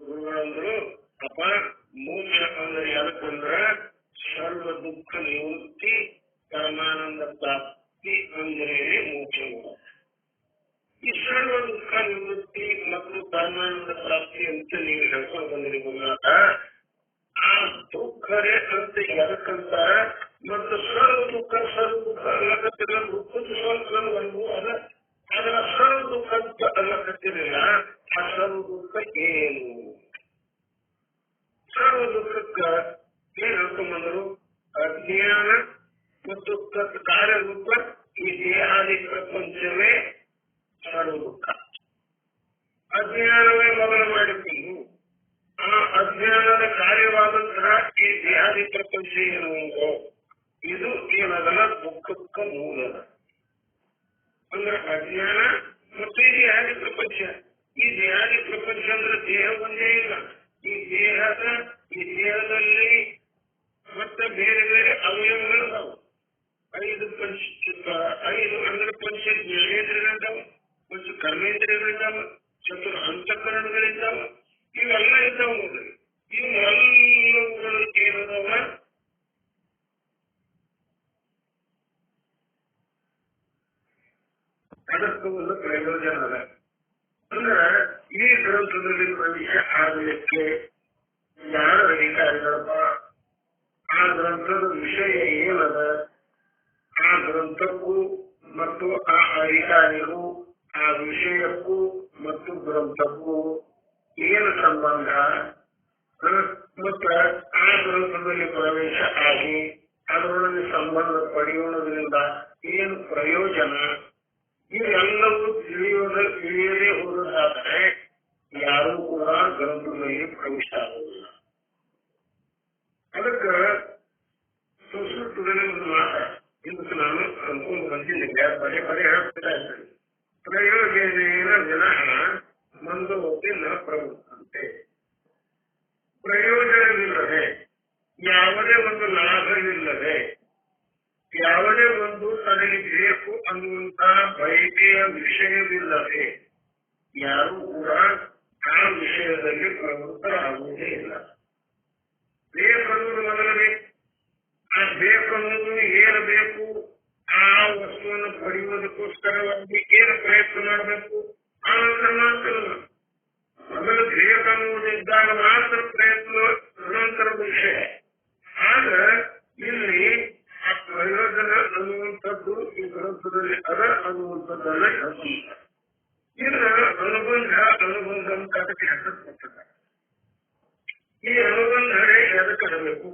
ಗುರುಗಳಂದ್ರು, ಅಪ್ಪ ಮೋಕ್ಷ ಅಂದ್ರೆ ಎದಕ್ಕಂದ್ರ ಸರ್ವ ದುಃಖ ನಿವೃತ್ತಿ ಪರಮಾನಂದ ಪ್ರಾಪ್ತಿ ಅಂದ್ರೆ ಮೋಕ್ಷ. ಈ ಸರ್ವ ದುಃಖ ನಿವೃತ್ತಿ ಮತ್ತು ಪರಮಾನಂದ ಪ್ರಾಪ್ತಿ ಅಂತ ನೀವು ಹೇಳ್ಕೊಂಡು ಬಂದಿರಿ ಗುರುನಾಥ. ಆ ದುಃಖರೇ ಅಂತ ಎದಕ್ಕಂತಾರ ಮತ್ತು ಸರ್ವ ದುಃಖ ಅಲ್ಲಕತ್ತಿಲ್ಲ, ದುಃಖದ ಸ್ವಲ್ಪ ಒಂದು ಅದ, ಅದರ ಸರ್ವ ದುಃಖ ಅಂತ ಅಲ್ಲಕತ್ತಿರಲಿಲ್ಲ. ಆ ಸರ್ವ ದುಃಖ ಏನು? ಸರ್ವ ದುಃಖಕ್ಕ ಏನ್ ಹೇಳ್ಕೊಂಡ್ಬಂದರು? ಅಜ್ಞಾನ ಮತ್ತು ಕಾರ್ಯರೂಪ ಈ ದೇಹಾದಿ ಪ್ರಪಂಚವೇ ಸರ್ವ ದುಃಖ. ಅಜ್ಞಾನವೇ ಮೊದಲು ಮಾಡಿಕೊಂಡು ಆ ಅಜ್ಞಾನದ ಕಾರ್ಯವಾದಂತಹ ಈ ದೇಹಾದಿ ಪ್ರಪಂಚ ಎನ್ನುವುದು ಇದು ಏನದಲ್ಲ ದುಃಖಕ್ಕ ಮೂಲದ. ಅಂದ್ರೆ ಅಜ್ಞಾನ ಮತ್ತು ಈ ದೇಹಾದಿ ಪ್ರಪಂಚ. ಈ ದೇಹಾದಿ ಪ್ರಪಂಚ ಅಂದ್ರೆ ದೇಹ ಒಂದೇ ಇಲ್ಲ. ಈ ದೇಹದಲ್ಲಿ ಮತ್ತೆ ಬೇರೆ ಬೇರೆ ಅವಯವಗಳಿದಾವೆ. 5 ಅಂದ್ರೆ ಪಂಚ ಜ್ಞಾನೇಂದ್ರಿಯಗಳಿದ್ದಾವೆ, ಪಂಚ ಕರ್ಮೇಂದ್ರಿಯಗಳಿದ್ದಾವೆ, ಚತುರ ಅಂತಃಕರಣಗಳಿದ್ದಾವೆ. ಇವೆಲ್ಲ ಇದ್ದಾವೆ ನೋಡ್ರಿ. ಇವೆಲ್ಲವುಗಳು ಏನದವ? ಅದಕ್ಕೆ ಒಂದು ಪ್ರಯೋಜನ ಅದ. ಅಂದ್ರೆ ಈ ಗ್ರಂಥದಲ್ಲಿ ಪ್ರವೇಶ ಆಗಲಿಕ್ಕೆ ಯಾರು ಅಧಿಕಾರಿಗಳಪ್ಪ? ಆ ಗ್ರಂಥದ ವಿಷಯ ಏನದ, ಆ ಗ್ರಂಥಕ್ಕೂ ಮತ್ತು ಆ ಅಧಿಕಾರಿಗೂ ಆ ವಿಷಯಕ್ಕೂ ಮತ್ತು ಗ್ರಂಥಕ್ಕೂ ಏನು ಸಂಬಂಧ, ಮತ್ತ ಆ ಗ್ರಂಥದಲ್ಲಿ ಪ್ರವೇಶ ಆಗಿ ಅದರೊಳಗೆ ಸಂಬಂಧ ಪಡೆಯುವುದರಿಂದ ಏನು ಪ್ರಯೋಜನ, ಇವೆಲ್ಲವೂ ತಿಳಿಯದೇ ಹೋದಾದರೆ ಯಾರೂ ಕೂಡ ಗ್ರಂಥದಲ್ಲಿ ಪ್ರವೇಶ ಆಗುವುದಿಲ್ಲ. ಅದಕ್ಕೆ ಸಂಸ್ಕೃತದಲ್ಲಿ ಒಂದು ಮಾತ ಇದಕ್ಕೆ ನಾನು ಅನ್ಕೊಂಡು ಬಂದಿದ್ದೆ, ಪದೇ ಪದೇ ಹೇಳ್ತಾ ಇದ್ದೇನೆ. ಪ್ರಯೋಜನೇನ ವಿನಃ ಮಂದೋಪಿ ನ ಪ್ರವೃತ್ತಂತೆ. ಪ್ರಯೋಜನವಿಲ್ಲದೆ, ಯಾವುದೇ ಒಂದು ಲಾಭವಿಲ್ಲದೆ, ಯಾವುದೇ ಒಂದು ತನಗೆ ಬೇಕು ಅನ್ನುವಂತಹ ಬಯಕೆಯ ವಿಷಯವಿಲ್ಲದೆ ಯಾರೂ ಕೂಡ ಆ ವಿಷಯದಲ್ಲಿ ಪ್ರವೃತ್ತರಾಗುವುದೇ ಇಲ್ಲ. ಬೇಕನ್ನುವುದು ಮೊದಲು ಬೇಕು. ಆ ಬೇಕನ್ನುವುದು ಏನು ಬೇಕು, ಆ ವಸ್ತುವನ್ನು ಪಡೆಯುವುದಕ್ಕೋಸ್ಕರವಾಗಿ ಏನು ಪ್ರಯತ್ನ ಮಾಡಬೇಕು, ಆ ನಂತರ ಮಾತ್ರ ಮೊದಲು ಬೇಕನ್ನುವುದಿದ್ದಾಗ ಮಾತ್ರ ಪ್ರಯತ್ನ ನಂತರದ ವಿಷಯ. ಆಗ ಇಲ್ಲಿ ಆ ಪ್ರಯೋಜನ ಅನ್ನುವಂಥದ್ದು ಈ ಗ್ರಂಥದಲ್ಲಿ ಅದ ಅನ್ನುವಂಥದ್ದನ್ನ ಹೇಳ್ತಾರೆ. ಇದರ ಅನುಬಂಧ ಅಂತ ಅದಕ್ಕೆ ಹೆಸರು ಕೊಟ್ಟಿದ್ದಾರೆ. ಈ ಅನುಬಂಧನೆ ಎದಕ್ಕಬೇಕು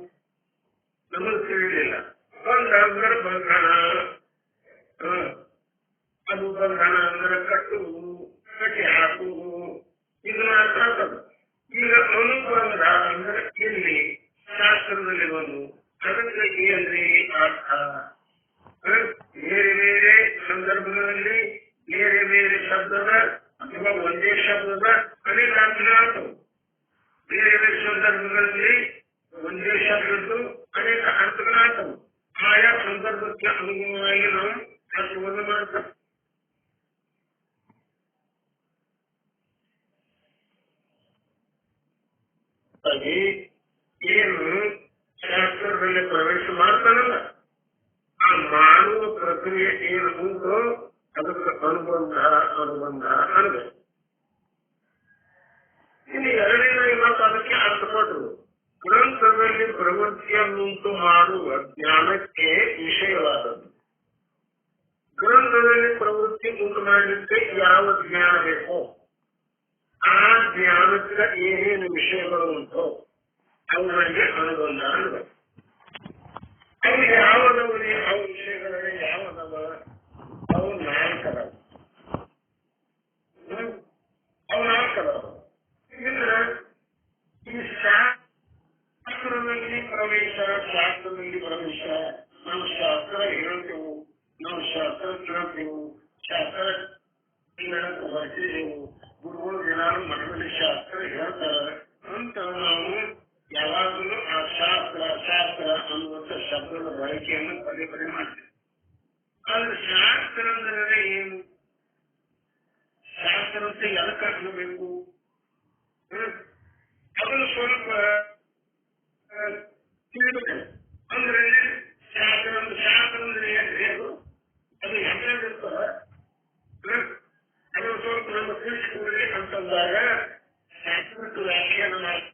ನಮಗೆ ತಿಳಿಲಿಲ್ಲ. ಬಂಧ ಅಂದ್ರೆ ಬಂಧನ, ಅದು ಬಂಧನ ಅಂದ್ರೆ ಕಟ್ಟುವುದು, ಕಟ್ಟಿ ಹಾಕುವುದು, ಇದನ್ನ ಅರ್ಥ ಆಗ್ತದೆ. ಈಗ ಅನುಬಂಧ ಅಂದ್ರೆ ಇಲ್ಲಿ ಶಾಸ್ತ್ರದಲ್ಲಿ ಬಂದು ಅದಕ್ಕೆ ಏನ್ರಿ ಅರ್ಥ, ಬೇರೆ ಬೇರೆ ಸಂದರ್ಭಗಳಲ್ಲಿ ಬೇರೆ ಬೇರೆ ಶಬ್ದದ ಅಥವಾ ಒಂದೇ ಶಬ್ದದ ಅನೇಕ ಅರ್ಥಗಳು. ಬೇರೆ ಬೇರೆ ಸಂದರ್ಭಗಳಲ್ಲಿ ಒಂದೇ ಶಬ್ದದ್ದು ಅನೇಕ ಅರ್ಥಗಳಾಗ್ತವೆ. ಆಯಾ ಸಂದರ್ಭಕ್ಕೆ ಅನುಗುಣವಾಗಿ ನಾವು ಅರ್ಥವನ್ನು ಮಾಡ್ತೇವೆ. ಏನು ಶಾಸ್ತ್ರದಲ್ಲಿ ಪ್ರವೇಶ ಮಾಡ್ತಾನಲ್ಲ, ಆ ಮಾಡುವ ಪ್ರಕ್ರಿಯೆ ಏನು ಉಂಟು ಅದಕ್ಕೆ ಅನುಬಂಧ ಅನ್ನಬೇಕು. ಇನ್ನು ಎರಡನೇ ಮಾತು ಅದಕ್ಕೆ ಅರ್ಥ ಕೊಟ್ಟರು. ಗ್ರಂಥದಲ್ಲಿ ಪ್ರವೃತ್ತಿಯನ್ನುಂಟು ಮಾಡುವ ಜ್ಞಾನಕ್ಕೆ ವಿಷಯವಾದದ್ದು. ಗ್ರಂಥದಲ್ಲಿ ಪ್ರವೃತ್ತಿ ಉಂಟು ಮಾಡಲಿಕ್ಕೆ ಯಾವ ಜ್ಞಾನ ಬೇಕೋ ಆ ಜ್ಞಾನಕ್ಕೆ ಏನೇನು ವಿಷಯಗಳು ಉಂಟು ಅವುಗಳಿಗೆ ಅನುಬಂಧ ಅನ್ನಬೇಕು. ಅವು ಯಾವದವರಿ, ಅವು ವಿಷಯಗಳಲ್ಲಿ ಯಾವದವ, ಅವು ನಾಲ್ಕದವ. ಅವು ನಾಲ್ಕದವ. ಇನ್ನು ಈ ಶಾಸ್ತ್ರದಲ್ಲಿ ಪ್ರವೇಶ, ನಾವು ಶಾಸ್ತ್ರ ಹೇಳ್ತೇವೆ, ನಾವು ಶಾಸ್ತ್ರ ಕೇಳ್ತೇವೆ, ಶಾಸ್ತ್ರ ಬರ್ತಿದ್ದೆವು, ಗುರುಗಳು ದಿನಾಲು ಮಠದಲ್ಲಿ ಶಾಸ್ತ್ರ ಹೇಳ್ತಾರೆ ಅಂತ ನಾವು ಯಾವಾಗಲೂ ಆ ಶಾಸ್ತ್ರ ಅನ್ನುವಂಥ ಶಬ್ದದ ಬಳಕೆಯನ್ನು ಪದೇ ಪದೇ ಮಾಡ್ತೇವೆ. ಆದ್ರೆ ಶಾಸ್ತ್ರ ಅಂದ್ರೆ ಏನು, ಶಾಸ್ತ್ರ ಅಂತ ಎದಕ್ಕೆ ಅನ್ನಬೇಕು, ಅದನ್ನು ಸ್ವಲ್ಪ ತಿಳಿಬೇಕು. ಅಂದ್ರೆ ಶಾಸ್ತ್ರ ಅಂದ್ರೆ ಏನ್ರಿ, ಅದು ಹೆಸರಿರ್ತದೆ, ಅದನ್ನು ಸ್ವಲ್ಪ ನಮ್ಮ ತಿಳಿಸಿಕೊಡ್ರಿ ಅಂತಂದಾಗ ಶಾಸ್ತ್ರಕ್ಕೆ ವ್ಯಾಖ್ಯಾನ ಮಾಡಿ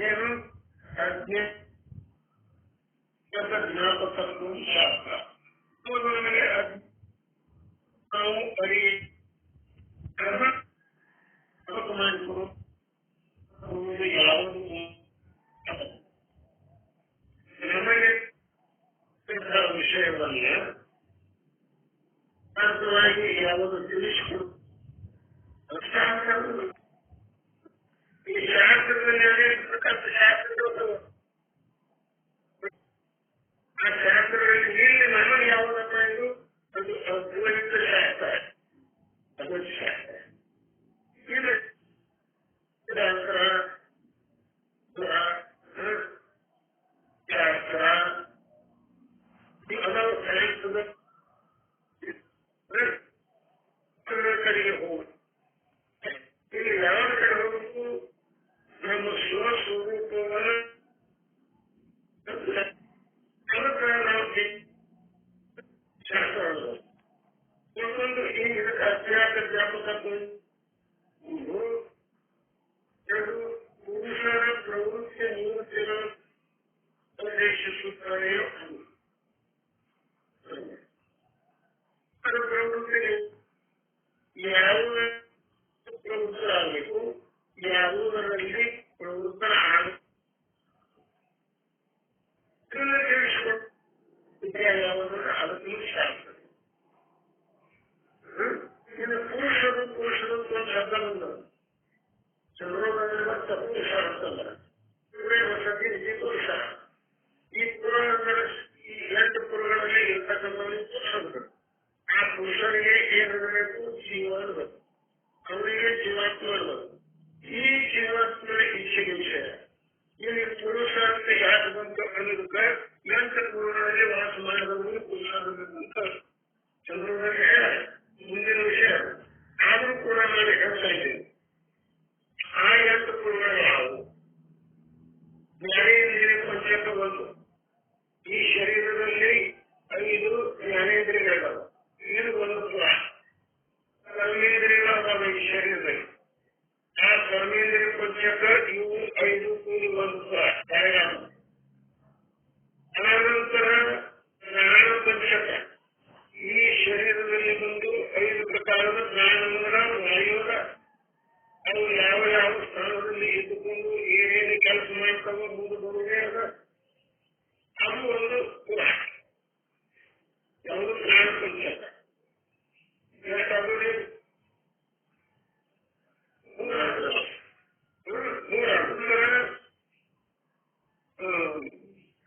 ಏನು ಜ್ಞಾಪಕತ್ವ ಶಾಸ್ತ್ರ. ನಮಗೆ ನಾವು ಮಾಡಿಕೊಡುವುದು ಯಾವುದು ನಮಗೆ ವಿಷಯವನ್ನ ಶಾಸ್ತ್ರವಾಗಿ ಯಾವುದು ತಿಳಿಸಿಕೊಡು. ಈ ಶಾಸ್ತ್ರದಲ್ಲಿ ಅನೇಕ ಪ್ರಕಾರ ಶಾಸ್ತ್ರಗಳು, ಆ ಶಾಸ್ತ್ರಗಳಲ್ಲಿ ಇಲ್ಲಿ ನಮಗೆ ಯಾವುದಪ್ಪ ಇದು, ಅದು ಅದ್ವೈತ ಶಾಸ್ತ್ರ, ಅದ್ವೈತ ಶಾಸ್ತ್ರ. ಇದು ಶಾಸ್ತ್ರ ಶಾಸ್ತ್ರ ಅದಾವ. ಸೈನ್ಸದ ಪ್ರವೇಶಿಸುತ್ತಾನೆಯೋ ಅದು ಪ್ರವೃತ್ತಿ ಯಾವುದ ಪ್ರವೃತ್ತರಾಗಬೇಕು, ಯಾವುದರಲ್ಲಿ ಪ್ರವೃತ್ತರ ತಿಳಿಸಿಕೊಟ್ಟೆ ಯಾವುದರ ಅದಕ್ಕೂ ಶಾಸ್ತ್ರ. ಇದು ಪುರುಷರು ಪುರುಷರು ಒಂದು ಶಬ್ದ ಬಂದವು. ಚಂದ್ರೋದಯ ಪುರುಷ ಅಂತಲ್ಲ, ವಸತಿ ಇದು ಪುರುಷ. ಈ ಪುರಾಣಗಳ ಈ 8 ಪುರಗಳಲ್ಲಿ ಇರ್ತಕ್ಕಂಥವರಿಗೆ ಪುರುಷರು. ಆ ಪುರುಷರಿಗೆ ಏನಿರಬೇಕು? ಜೀವ ಇರಬೇಕು. ಅವರಿಗೆ ಜೀವಾತ್ಮ ಇರಬೇಕು. ಈ ಜೀವಾತ್ಮನ ಇಚ್ಛೆಗೆ ವಿಷಯ. ಇಲ್ಲಿ ಪುರುಷ ಅಂತ ಯಾಕೆ ಬಂತು ಅನ್ನೋದಕ್ಕೆ 8 ಪುರಗಳಲ್ಲಿ ವಾಸ ಮಾಡಿದವರಿಗೆ ಪುರುಷ ಅಂತ ಚಂದ್ರೋದಯ ಮುಂದಿನ ವಿಷಯ. ಆದರೂ ಕೂಡ ನಾನು ಹೇಳ್ತಾ ಇದ್ದೇನೆ, ಆ 8 ಪುರಗಳು ಯಾವುವು? ಜ್ಞಾನೇಂದ್ರಿಯ ಪಂಚಕ ಒಂದು. ಈ ಶರೀರದಲ್ಲಿ 5 ಜ್ಞಾನೇಂದ್ರಿಯಗಳು. ಇದು ಒಂದು ಪುರ. ಕರ್ಮೇಂದ್ರಿಯಗಳಾದ ಈ ಶರೀರದಲ್ಲಿ ಆ ಕರ್ಮೇಂದ್ರಿಯ ಪಂಚಕ ಇವು 5 ಕೂಡಿ ಒಂದು ಪುರ ಡಯಾಗ್ರಾಮ್. ಅನಂತರ ಪ್ರಾಣ ಪಂಚಕ ಈ ಶರೀರದಲ್ಲಿ ಬಂದು 5 ಪ್ರಕಾರದ ಪ್ರಾಣಗಳ ವಾಯುಗಳ ಅವು ಯಾವ ಯಾವ ಸ್ಥಾನದಲ್ಲಿ ಇದ್ದುಕೊಂಡು ಏನೇನು ಕೆಲಸ ಮಾಡ್ತಾವೋ ಮುಂದೆ ಬರುವುದೇ ಅದ. ಅದು ಒಂದು ಪುರ. ಯಾವುದು? ಪ್ರಾಣ ಪಂಚಕ. ಎಷ್ಟಾದರೂ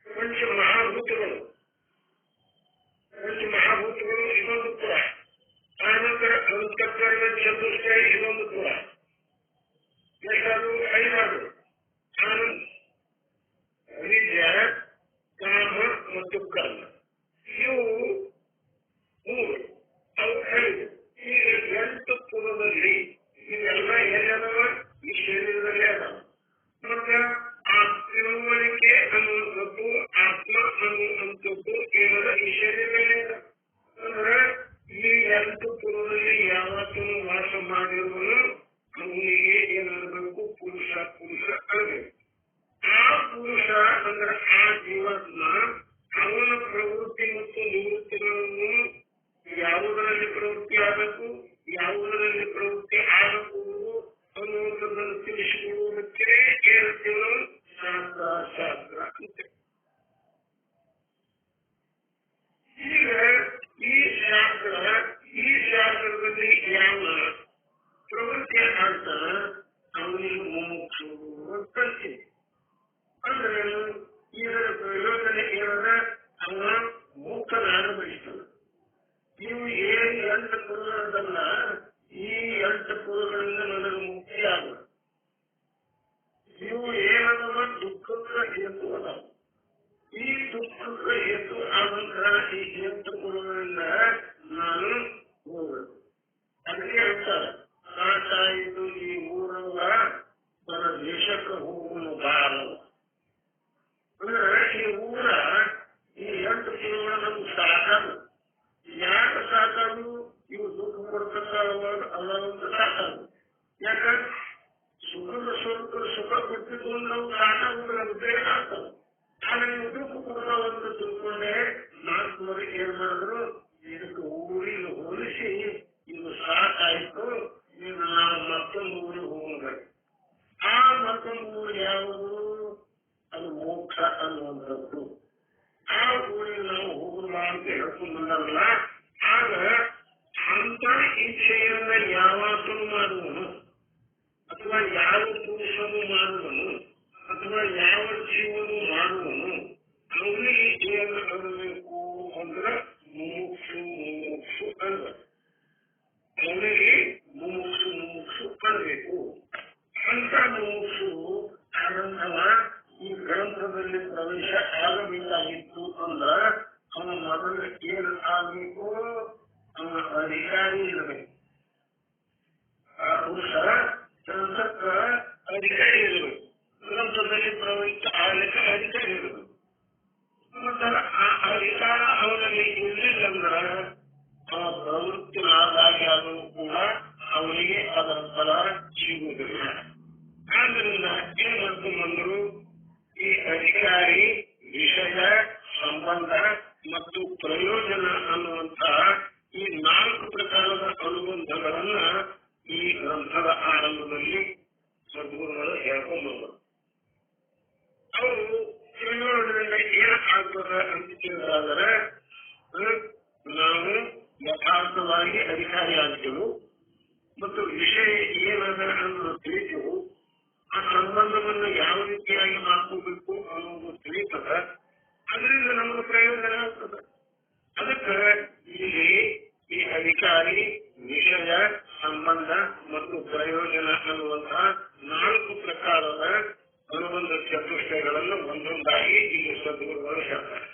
ಪಂಚಮಹಾಭೂತಗಳು. ಪಂಚಮಹಾಭೂತಗಳು ಇದೊಂದು ಪುರ. ಆನಂತರ ಅಂತಃಕರಣ ಚತುಷ್ಟಯ ಇದೊಂದು ಪುರ. ಎಷ್ಟಾದರೂ 5. ಆನಂದ ವಿದ್ಯೆ, ಕಾಮ ಮತ್ತು ಕರ್ಮ ಇವು 3. ಅವು 5. ಈಗ 8 ಪುರದಲ್ಲಿ ಇವೆಲ್ಲ ಎಲ್ಲದವ? ಈ ಶರೀರದಲ್ಲೇ ಅದಾವ. ಮತ್ತೆ ಆ ತಿಳುವಳಿಕೆ ಅನ್ನುವಂಥದ್ದು, ಆತ್ಮ ಅನ್ನುವಂಥದ್ದು ಏನದ ಈ ಶರೀರದಲ್ಲೇ ಅದ. ಅಂದ್ರೆ ಈ 8 ಪುರದಲ್ಲಿ ಯಾವತ್ತೂ ವಾಸ ಮಾಡಿರುವನು ಅವನಿಗೆ ಏನಾಗಬೇಕು? ಪುರುಷ ಪುರುಷ ಆಗಬೇಕು. ಆ ಪುರುಷ ಅಂದ್ರೆ ಆ ಜೀವಾತ್ಮ ಅವನ ಪ್ರವೃತ್ತಿ ಮತ್ತು ನಿವೃತ್ತಿಗಳನ್ನು ಯಾವುದರಲ್ಲಿ ಪ್ರವೃತ್ತಿ ಆಗಬೇಕು, ಯಾವುದರಲ್ಲಿ ಪ್ರವೃತ್ತಿ ಆಗಬಹುದು ಅನ್ನುವಂಥದ್ದನ್ನು ತಿಳಿಸಿಕೊಳ್ಳುವುದಕ್ಕೆ ಹೇಳ್ತೀವಿ ನಾವು ಶಾಸ್ತ್ರ ಅಂತ. ಈಗ ಈ ಶಾಸ್ತ್ರದಲ್ಲಿ ಯಾವ ಪ್ರವೃತ್ತಿ ಆಗ್ತಾನ ಅವನಿಗೆ ಮುಮುಕ್ಷು ಅಂತ. ಅಂದ್ರೆ ಇದರ ಪ್ರಯೋಜನ ಏನದ? ಅವ ಮುಕ್ತನಾಗಬಯಸ್ತಾನ. ಇವು ಏನು 8 ಪುರಗಳಲ್ಲ, ಈ 8 ಪುರಗಳಿಂದ ನನಗೆ ಮುಕ್ತಿ ಆಗ. ಇವು ಏನದವ? ದುಃಖದ ಹೇತು ಅದಾವ. ಈ ದುಃಖದ ಹೇತು ಆದಂತಹ ಈ 8 ಪುರಗಳಿಂದ ನಾನು ಹೋಗಬೇಕು. ಅದಕ್ಕೆ ಹೇಳ್ತಾರೆ, ಸಾಕಾಯಿತು ಈ ಊರಲ್ಲ ತನ್ನ ದೇಶಕ್ಕೆ ಹೋಗುವ ಬಾರಲ್ಲ. ಅಂದ್ರೆ ಈ ಊರ ಈ 8 ಪುರಗಳು ನಮ್ಗೆ ಸಾಕಾದು. ಯಾಕೆ ಸಾಕಾದು? ಇವು ದುಃಖ ಕೊಡ್ತಕ್ಕಂತ ಸಾಕಾದು. ಯಾಕಂದ್ರೆ ಸುಖದ ಸ್ವರೂಪದ ಸುಖ ಕೊಟ್ಟಿದ್ದು ನಾವು ಸಾಕಾಗುದ್ರೆ ಅದು ಬೇಗ ಆಗ್ತದೆ. ಆದ್ರೆ ನೀವು ದುಃಖ ಕೊಡ್ತಾವಂತ ತಿಳ್ಕೊಂಡೆ ನಾಲ್ಕುವರೆಗೆ ಏನ್ ಮಾಡಿದ್ರು, ಇದಕ್ಕೆ ಊರಿಗೆ ಹೋಲಿಸಿ ಇದು ಸಾಕಾಯ್ತು, ಈಗ ನಾವು ಮತ್ತೊಂದು ಊರಿಗೆ ಹೋಗಬೇಕು. ಆ ಮತ್ತೊಂದು ಊರು ಯಾವುದು? ಅದು ಮೋಕ್ಷ ಅನ್ನುವಂಥದ್ದು. ಆ ಊರಿಗೆ ನಾವು ಹೋಗುವ ಅಂತ ಹೇಳ್ಕೊಂಡಲ್ಲ. ಆಗ ಅಂತ ಇಚ್ಛೆಯನ್ನ ಯಾವಾಗಲೂ ಮಾಡುವನು ಅಥವಾ ಯಾವ ಪುರುಷನು ಮಾಡುವನು ಅಥವಾ ಯಾವ ಜೀವನು ಮಾಡುವನು ಅವನಿಗೆ ಏನು ಅನ್ನಬೇಕು ಅಂದ್ರೆ ಮುಮುಕ್ಷು ಅಲ್ಲ. ಅವನಿಗೆ ಮುಮುಕ್ಷು ಅನ್ನಬೇಕು. ಅಂತ ಮುಮುಕ್ಷು ಆನಂದವ ಈ ಗ್ರಂಥದಲ್ಲಿ ಪ್ರವೇಶ ಆಗಬೇಕಾಗಿತ್ತು ಅಂದ್ರ ಅವನ ಮೊದಲು ಏನು ಆಗಬೇಕು? ಅವನ ಅಧಿಕಾರಿ ಇರಬೇಕು. ಆ ಪುರುಷ ಗ್ರಂಥಕ್ಕೆ ಅಧಿಕಾರಿ ಇರಬೇಕು. ಗ್ರಂಥದಲ್ಲಿ ಪ್ರವೇಶ ಆಗಲಿಕ್ಕೆ ಅಧಿಕಾರಿ ಇರಬೇಕು. ಮತ್ತೆ ಆ ಅಧಿಕಾರ ಅವನಲ್ಲಿ ಇರಲಿಲ್ಲಂದ್ರ ಆ ಪ್ರವೃತ್ತಿ ಆದಾಗ್ಯಾದರೂ ಕೂಡ ಅವನಿಗೆ ಅದರ ಫಲ ಸಿಗುವುದಿಲ್ಲ. ಆದ್ರಿಂದ ಏನ್ ಮಾಡ್ಕೊಂಡ್ಬಂದ್ರು? ಈ ಅಧಿಕಾರಿ ವಿಷಯ ಪ್ರಯೋಜನ ಅನ್ನುವಂತ ಈ 4 ಪ್ರಕಾರದ ಅನುಬಂಧಗಳನ್ನ ಈ ಗ್ರಂಥದ ಆರಂಭದಲ್ಲಿ ಸದ್ಗುರುಗಳು ಹೇಳ್ಕೊಂಡ್ಬಂದರು. ಅವರು ಪ್ರಯೋಜನದಿಂದ ಏನಾಗ್ತದೆ ಅಂತ ಕೇಳಿದ್ರೆ, ನಾವು ಯಥಾರ್ಥವಾಗಿ ಅಧಿಕಾರಿ ಆಗ್ತೇವೆ ಮತ್ತು ವಿಷಯ ಏನದ ಅನ್ನೋದು ತಿಳಿತೇವೆ. ಆ ಸಂಬಂಧವನ್ನು ಯಾವ ರೀತಿಯಾಗಿ ಮಾಡ್ಕೋಬೇಕು ಅನ್ನೋದು ತಿಳಿತದ. ಅದರಿಂದ ನಮಗೆ ಪ್ರಯೋಜನ ಆಗ್ತದೆ. ಅದಕ್ಕೆ ಇಲ್ಲಿ ಈ ಅಧಿಕಾರಿ, ವಿಷಯ, ಸಂಬಂಧ ಮತ್ತು ಪ್ರಯೋಜನ ಅನ್ನುವಂತಹ 4 ಪ್ರಕಾರದ ಅನುಬಂಧ ಚತುಷ್ಟಯಗಳನ್ನು ಒಂದೊಂದಾಗಿ ಇಲ್ಲಿ ಸದ್ಗುರುಗಳು ಹೇಳ್ತಾರೆ.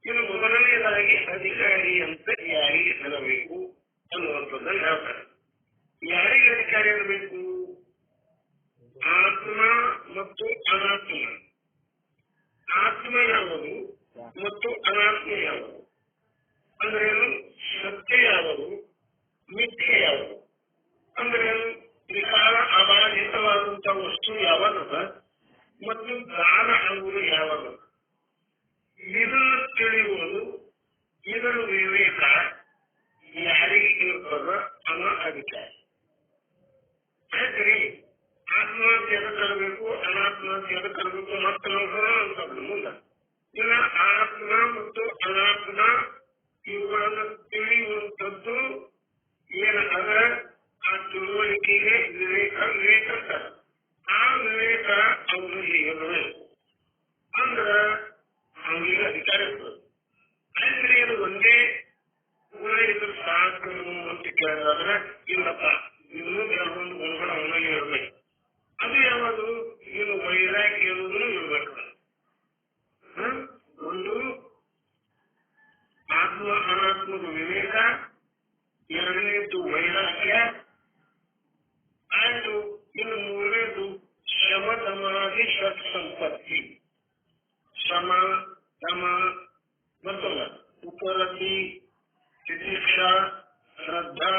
ಇನ್ನು ಮೊದಲನೆಯದಾಗಿ ಅಧಿಕಾರಿ ಅಂತ ಯಾರಿಗೆ ಅನ್ನಬೇಕು ಅನ್ನುವಂಥದ್ದನ್ನು ಹೇಳ್ತಾರೆ. ಯಾರಿಗೆ ಅಧಿಕಾರಿ ಅನ್ನಬೇಕು? ಆತ್ಮ ಮತ್ತು ಅನಾತ್ಮ. ಆತ್ಮ ಯಾವುದು ಮತ್ತು ಅನಾತ್ಮ ಯಾವುದು ಅಂದ್ರೆ ಸತ್ಯ ಯಾವುದು, ಮಿಥ್ಯೆ ಯಾವುದು ಅಂದ್ರೆ ವಿಕಾರ ಅಬಾಧಿತವಾದಂತಹ ವಸ್ತು ಯಾವಾಗದ ಮತ್ತು ದಾನ ಅನ್ನುವುದು ಯಾವಾಗ. ಇದನ್ನು ತಿಳಿಯುವುದು, ಇದರ ವಿವೇಕ ಯಾರಿಗೆ ಇರ್ತದ ಅನ್ನೋ ಅಧಿಕಾರಿ. ಯಾಕ್ರಿ ಆತ್ಮ ಅಂತ ಎದಕ್ಕಬೇಕು, ಅನಾತ್ಮ ಅಂತ ಎದಕ್ಕಬೇಕು ಮತ್ತೆ ನಾವು ಅಂತದ್ದು ಮುಂದೆ. ಇನ್ನು ಆತ್ಮ ಮತ್ತು ಅನಾತ್ಮ ಇವುಗಳನ್ನು ತಿಳಿಯುವಂಥದ್ದು ಏನದ ಆ ತಿಳುವಳಿಕೆಗೆ ವಿವೇಕ ಅಂತಾರೆ. ಆ ವಿವೇಕ ಅವರಲ್ಲಿ ಇರಬೇಕು. ಅಂದ್ರ ಅವರಿಗೆ ಅಧಿಕಾರ ಇರ್ತದೆ. ಅಂದ್ರೆ ಇದು ಒಂದೇ ಗುಣ ಇದ್ರ ಸಾಕು ಅಂತ ಕೇಳಿದ್ರೆ ಇಲ್ಲಪ್ಪ, ಇನ್ನೂ ಕೆಲವೊಂದು ಗುಣಗಳು ಅವನಲ್ಲಿ ಇರಬೇಕು. ಅದು ಯಾವುದು? ಇನ್ನು ವೈರಾಗ್ಯ ಅನ್ನೋದನ್ನು ಇರಬೇಕು. ಒಂದು ಆತ್ಮ ಅನಾತ್ಮದ ವಿವೇಕ, ಎರಡನೇದು ವೈರಾಗ್ಯ, ಆಯ್ತು. ಇನ್ನು ಮೂರನೇದು ಶಮ ಸಮಾಧಿ ಷಟ್ ಸಂಪತ್ತಿ. ಶಮ, ದಮ ಮತ್ತೊಂದ ಉಪರತಿ, ತಿತಿಕ್ಷಾ, ಶ್ರದ್ಧಾ,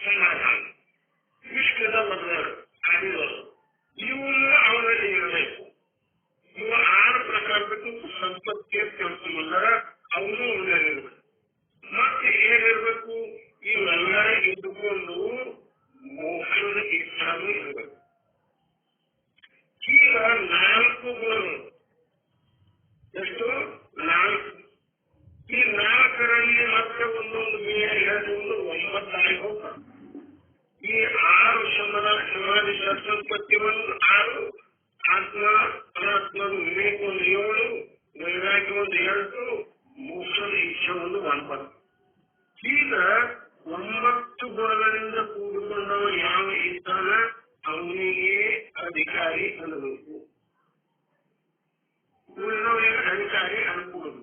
ಸಮಾಧಾನ. ವಿಶ್ವದ ಮೊದಲು ಆಗಿರೋದು ಇವನ್ನ ಅವರಲ್ಲಿ ಇರಬೇಕು. ಇವು 6 ಪ್ರಕಾರದ್ದು ಸಂಪತ್ತಿ ಅಂತ ತಿಳ್ಕೊಂಡ್ರೆ ಅವನು ಅವನಲ್ಲಿರ್ಬೇಕು. ಮತ್ತೆ ಏನಿರ್ಬೇಕು? ಇವೆಲ್ಲ ಇದ್ದುಕೊಂಡು ಮೋಕ್ಷದ ಇಚ್ಛಾನು ಇರಬೇಕು. ಈಗ 4 ಗುಣಗಳು ಎಷ್ಟು? 4. ಈ 4ರಲ್ಲಿ ಮತ್ತೆ ಒಂದೊಂದು ಮೇಲೆ ಒಂದು 9 ಆಗಿ ಹೋಗ್ತಾರೆ. ಈ 6 ಸಮಾಧಿ ಸಂಪತ್ತಿ ಒಂದು 6, ಆತ್ಮ ಅನಾತ್ಮದ ವಿವೇಕ ಒಂದು 7, ವೈರಾಗ್ಯ ಒಂದು 8, ಮೋಕ್ಷದ ಇಚ್ಛೆ ಒಂದು 9. ಈಗ 9 ಗುಣಗಳಿಂದ ಕೂಡಿಕೊಂಡವ ಯಾವ ಇದ್ದಾನ ಅವನಿಗೆ ಅಧಿಕಾರಿ ಅನ್ನಬೇಕು. ಉಳಿದವರಿಗೆ ಅಧಿಕಾರಿ ಅನ್ಕೂಡುದು.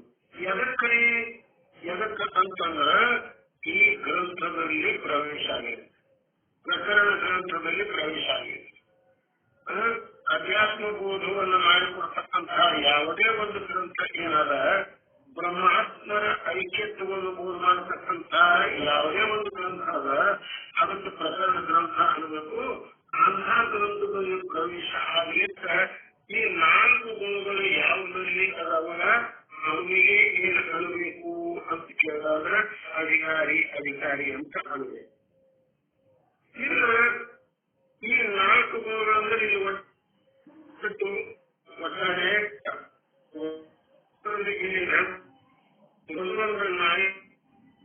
ಎದಕ್ಕೆ ಅಂತಂದ್ರ ಈ ಗ್ರಂಥದಲ್ಲಿ ಪ್ರವೇಶ ಆಗಿದೆ, ಪ್ರಕರಣ ಗ್ರಂಥದಲ್ಲಿ ಪ್ರವೇಶ ಆಗಿದೆ. ಅಧ್ಯಾತ್ಮ ಬೋಧವನ್ನು ಮಾಡಿಕೊಡ್ತಕ್ಕಂತಹ ಯಾವುದೇ ಒಂದು ಗ್ರಂಥ ಏನಾದ, ಬ್ರಹ್ಮಾತ್ಮರ ಐಕ್ಯತ್ವವನ್ನು ಬೋಧ ಮಾಡತಕ್ಕಂತಹ ಯಾವುದೇ ಒಂದು ಗ್ರಂಥ ಅದ, ಅದಕ್ಕೆ ಪ್ರಕರಣ ಗ್ರಂಥ ಅನ್ನಬೇಕು. ಅಂತಹ ಗ್ರಂಥದಲ್ಲಿ ಪ್ರವೇಶ ಆಗಲಿಕ್ಕೆ ಈ 4 ಗುಣಗಳು ಯಾವುದರಲ್ಲಿ ಅದಾವಲ್ಲ ಅವನಿಗೆ ಏನು ಅನ್ನಬೇಕು ಅಂತ ಕೇಳಿದ್ರೆ ಅಧಿಕಾರಿ ಅಂತ ಅನ್ನಬೇಕು. ಇನ್ನು ಈ 4 ಗುಣಗಳಂದ್ರೆ ಇಲ್ಲಿ ಒಟ್ಟಾರೆ ಇಲ್ಲಿನ ಒಂದೊಂದನ್ನ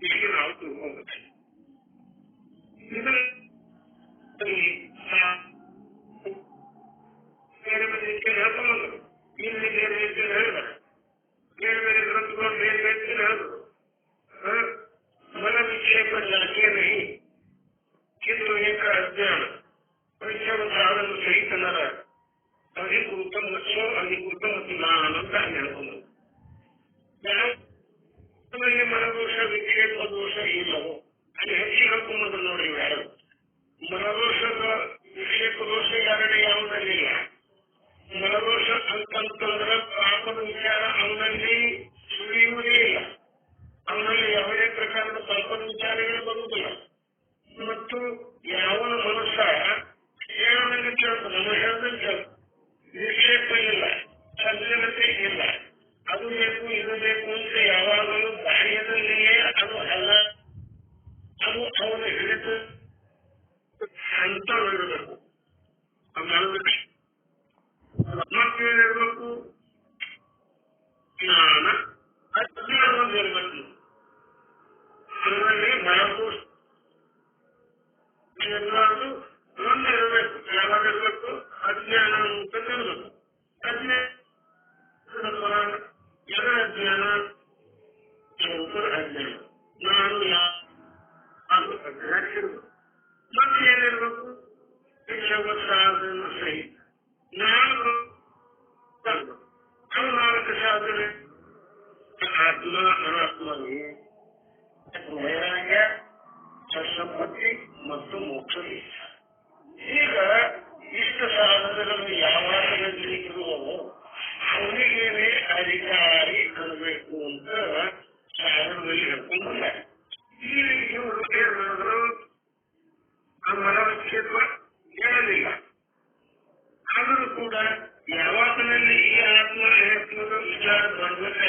ಇಲ್ಲಿ ನಾವು ತಿಳ್ಕೊಂಡ್ಬಿಟ್ಟೆ. ಇದರಲ್ಲಿ ಬೇರೆ ಬೇರೆ ರೀತಿಯಲ್ಲಿ ಹೇಳ್ಕೊಂಡ್ಬಂದರು. ಇಲ್ಲಿ ಬೇರೆ ರೀತಿಯಲ್ಲಿ ಹೇಳಿದ್ದಾರೆ. ಬೇರೆ ಬೇರೆ ಗ್ರಂಥಗಳು ಬೇರೆ ಬೇರೆ ರೀತಿಯಲ್ಲಿ ಹೇಳಿದ್ರು. ಮನ ವಿಕ್ಷೇಪ ಜಾತಿಯ ನಹಿ किंतु एक अज्ञान साधन सहित नर अधिकृतम मत्स्यो अधिकृतम ज्ञान ಅಂತ ಹೇಳ್ಕೊಂಡು ಮನದೋಷ ವಿಕ್ಷೇಪ ದೋಷ ಇಲ್ಲವೋ ಅಲ್ಲಿ ಹೆಚ್ಚಿಗೆ ಹೇಳ್ಕೊಂಬಂದ್ರು ನೋಡಿ. ಯಾರು ಮನದೋಷದ ವಿಕ್ಷೇಪ ದೋಷ ಎರಡನೇ ಯಾವುದಲ್ಲಿಲ್ಲ. ಮನದೋಷ ಅಂತಂತಂದ್ರೆ ಪಾಪದ ವಿಚಾರ ಅವನಲ್ಲಿ ಸುಳಿಯುವುದೇ ಇಲ್ಲ. ಅವನಲ್ಲಿ ಯಾವುದೇ ಪ್ರಕಾರದ ಪಾಪದ ವಿಚಾರಗಳು ಬರುವುದಿಲ್ಲ. ಮತ್ತು ಯಾವನ ಮನುಷ್ಯ ಹೇಳದಂಗೆ ಕೇಳ್ತಾನೆ, ನಮ್ಮ ಹೇಳ್ದಂಗೆ ಕೇಳ್ತಾನೆ. ವಿಕ್ಷೇಪ ಇಲ್ಲ, ಸಂಜನತೆ ಇಲ್ಲ. ಅದು ಬೇಕು ಇದು ಬೇಕು ಅಂತ ಯಾವಾಗಲೂ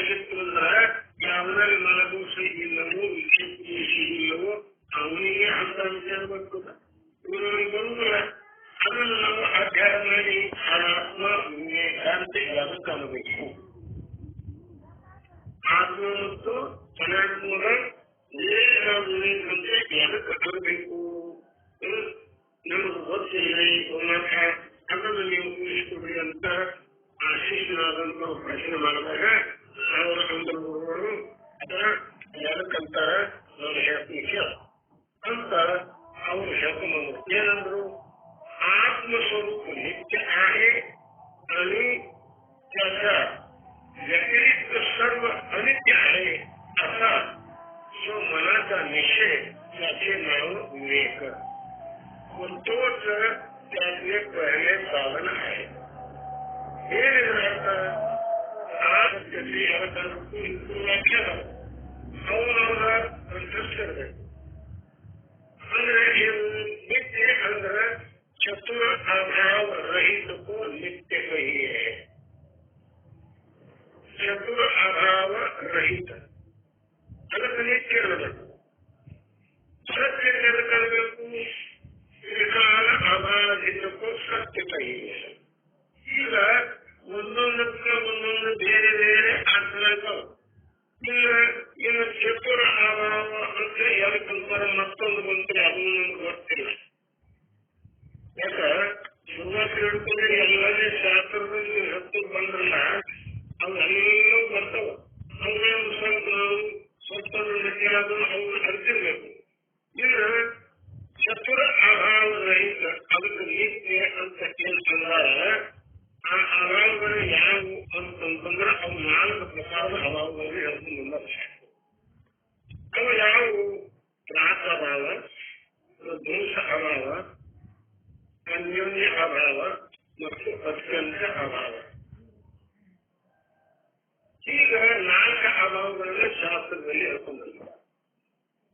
ಆಗಿತ್ತು ಅಂದ್ರೆ ಯಾವ್ದ್ರಲ್ಲಿ ಮಲದೋಷ ಇಲ್ಲವೋ ವಿಶೇಷ ಇಲ್ಲವೋ ಅವನಿಗೆ ಅಂತ ವಿಚಾರ ಬರ್ತದ. ಇವರಿಗೆ ಬರುವುದಿಲ್ಲ. ಅದನ್ನು ನಾವು ಅಧ್ಯಯನ ಮಾಡಿ ಆತ್ಮ ವಿವೇಕಾಂತಿ ಅದಕ್ಕೆ ಅನ್ನಬೇಕು. ಆತ್ಮ ಮತ್ತು ಅನಾತ್ಮದ ವಿವೇಕಾಂತಿ ಅದಕ್ಕೆ ಅನ್ನಬೇಕು. ನಮಗೆ ಗೊತ್ತಿಲ್ಲ ಅದನ್ನು ನೀವು ಊಹಿಸಿಕೊಡಿ ಅಂತ ಆಶೀಷನಾದಂತ ಪ್ರಶ್ನೆ ಮಾಡಿದಾಗ ಅವರ ಸಂದರ್ಭಗಳು ಅದರ ಯಾರಕ್ಕಂತಾರ ನಾನು ಹೇಳ್ತೀನಿ ಅಂತ ಅವರು ಹೇಳ್ಕೊಂಡ್ಬಂದ್ರು. ಏನಂದ್ರು? आत्मस्वरूप नित्य आहे आणि त्याचा व्यतिरिक्त सर्व अनित्य आहे असा जो मनाचा निश्चय त्याचे नाव विवेक व तोच त्यातले पहिले साधन आहे. हे अर्थ आज त्याची व्याख्या ಅವನವರ ಕಂಠಸ್ಥಿರಬೇಕು. ಅಂದ್ರೆ ನಿತ್ಯ ಅಂದ್ರೆ चतुर अभाव रहित को नित्य कहिए. चतुर अभाव रहित ಅದಕ್ಕೆ ನಿತ್ಯ ಇರಬೇಕು. ಸತ್ಯ ಜಗತ್ತಬೇಕು. ತ್ರಿಕಾಲ ಅಭಾವಿತಕ್ಕೂ ಸತ್ಯ ಕಹಿಯೇ. ಈಗ ಒಂದೊಂದಕ್ಕೆ ಒಂದೊಂದು ಬೇರೆ ಬೇರೆ ಅರ್ಥಗಳು. ಇನ್ನು ಚತುರ ಅಭಾವ ಅಂದ್ರೆ ಯಾಕಂತಾರ ಮತ್ತೊಂದು ಬಂದ್ರೆ ಅದು ನಮ್ಗೆ ಗೊತ್ತಿಲ್ಲ. ಯಾಕ ಶುರುವಾತಿ ಹಿಡ್ಕೊಂಡ್ರೆ ಎಲ್ಲನೇ ಶಾಸ್ತ್ರದಲ್ಲಿ ಹತ್ತು ಬಂದ್ರಲ್ಲ ಅವೆಲ್ಲವೂ ಬರ್ತಾವ. ಅವನ್ನ ಸ್ವಲ್ಪ ನಾವು ಸ್ವಲ್ಪ ಅವ್ರು ಅರ್ತಿರ್ಬೇಕು. ಇನ್ನು ಚತುರ ಅಭಾವ ರಹಿತ ಅದಕ್ಕೆ ನಿತ್ಯ ಅಂತ ಕೇಳ್ಕೊಂಡಾಗ ಆ ಅಭಾವಗಳು ಯಾವುವು ಅಂತಂದ್ರೆ ಅವು 4 ಪ್ರಕಾರದ ಅಭಾವಗಳಲ್ಲಿ ಹೇಳ್ಕೊಂಡು ಅವು ಯಾವುವು? ಪ್ರಾಕ ಅಭಾವ, ದೋಷ ಅಭಾವ, ಅನ್ಯೋನ್ಯ ಅಭಾವ ಮತ್ತು ಅತ್ಯಂತ ಅಭಾವ. ಈಗ 4 ಅಭಾವಗಳನ್ನ ಶಾಸ್ತ್ರದಲ್ಲಿ ಹೇಳ್ಕೊಂಡಿದ್ದಾರೆ.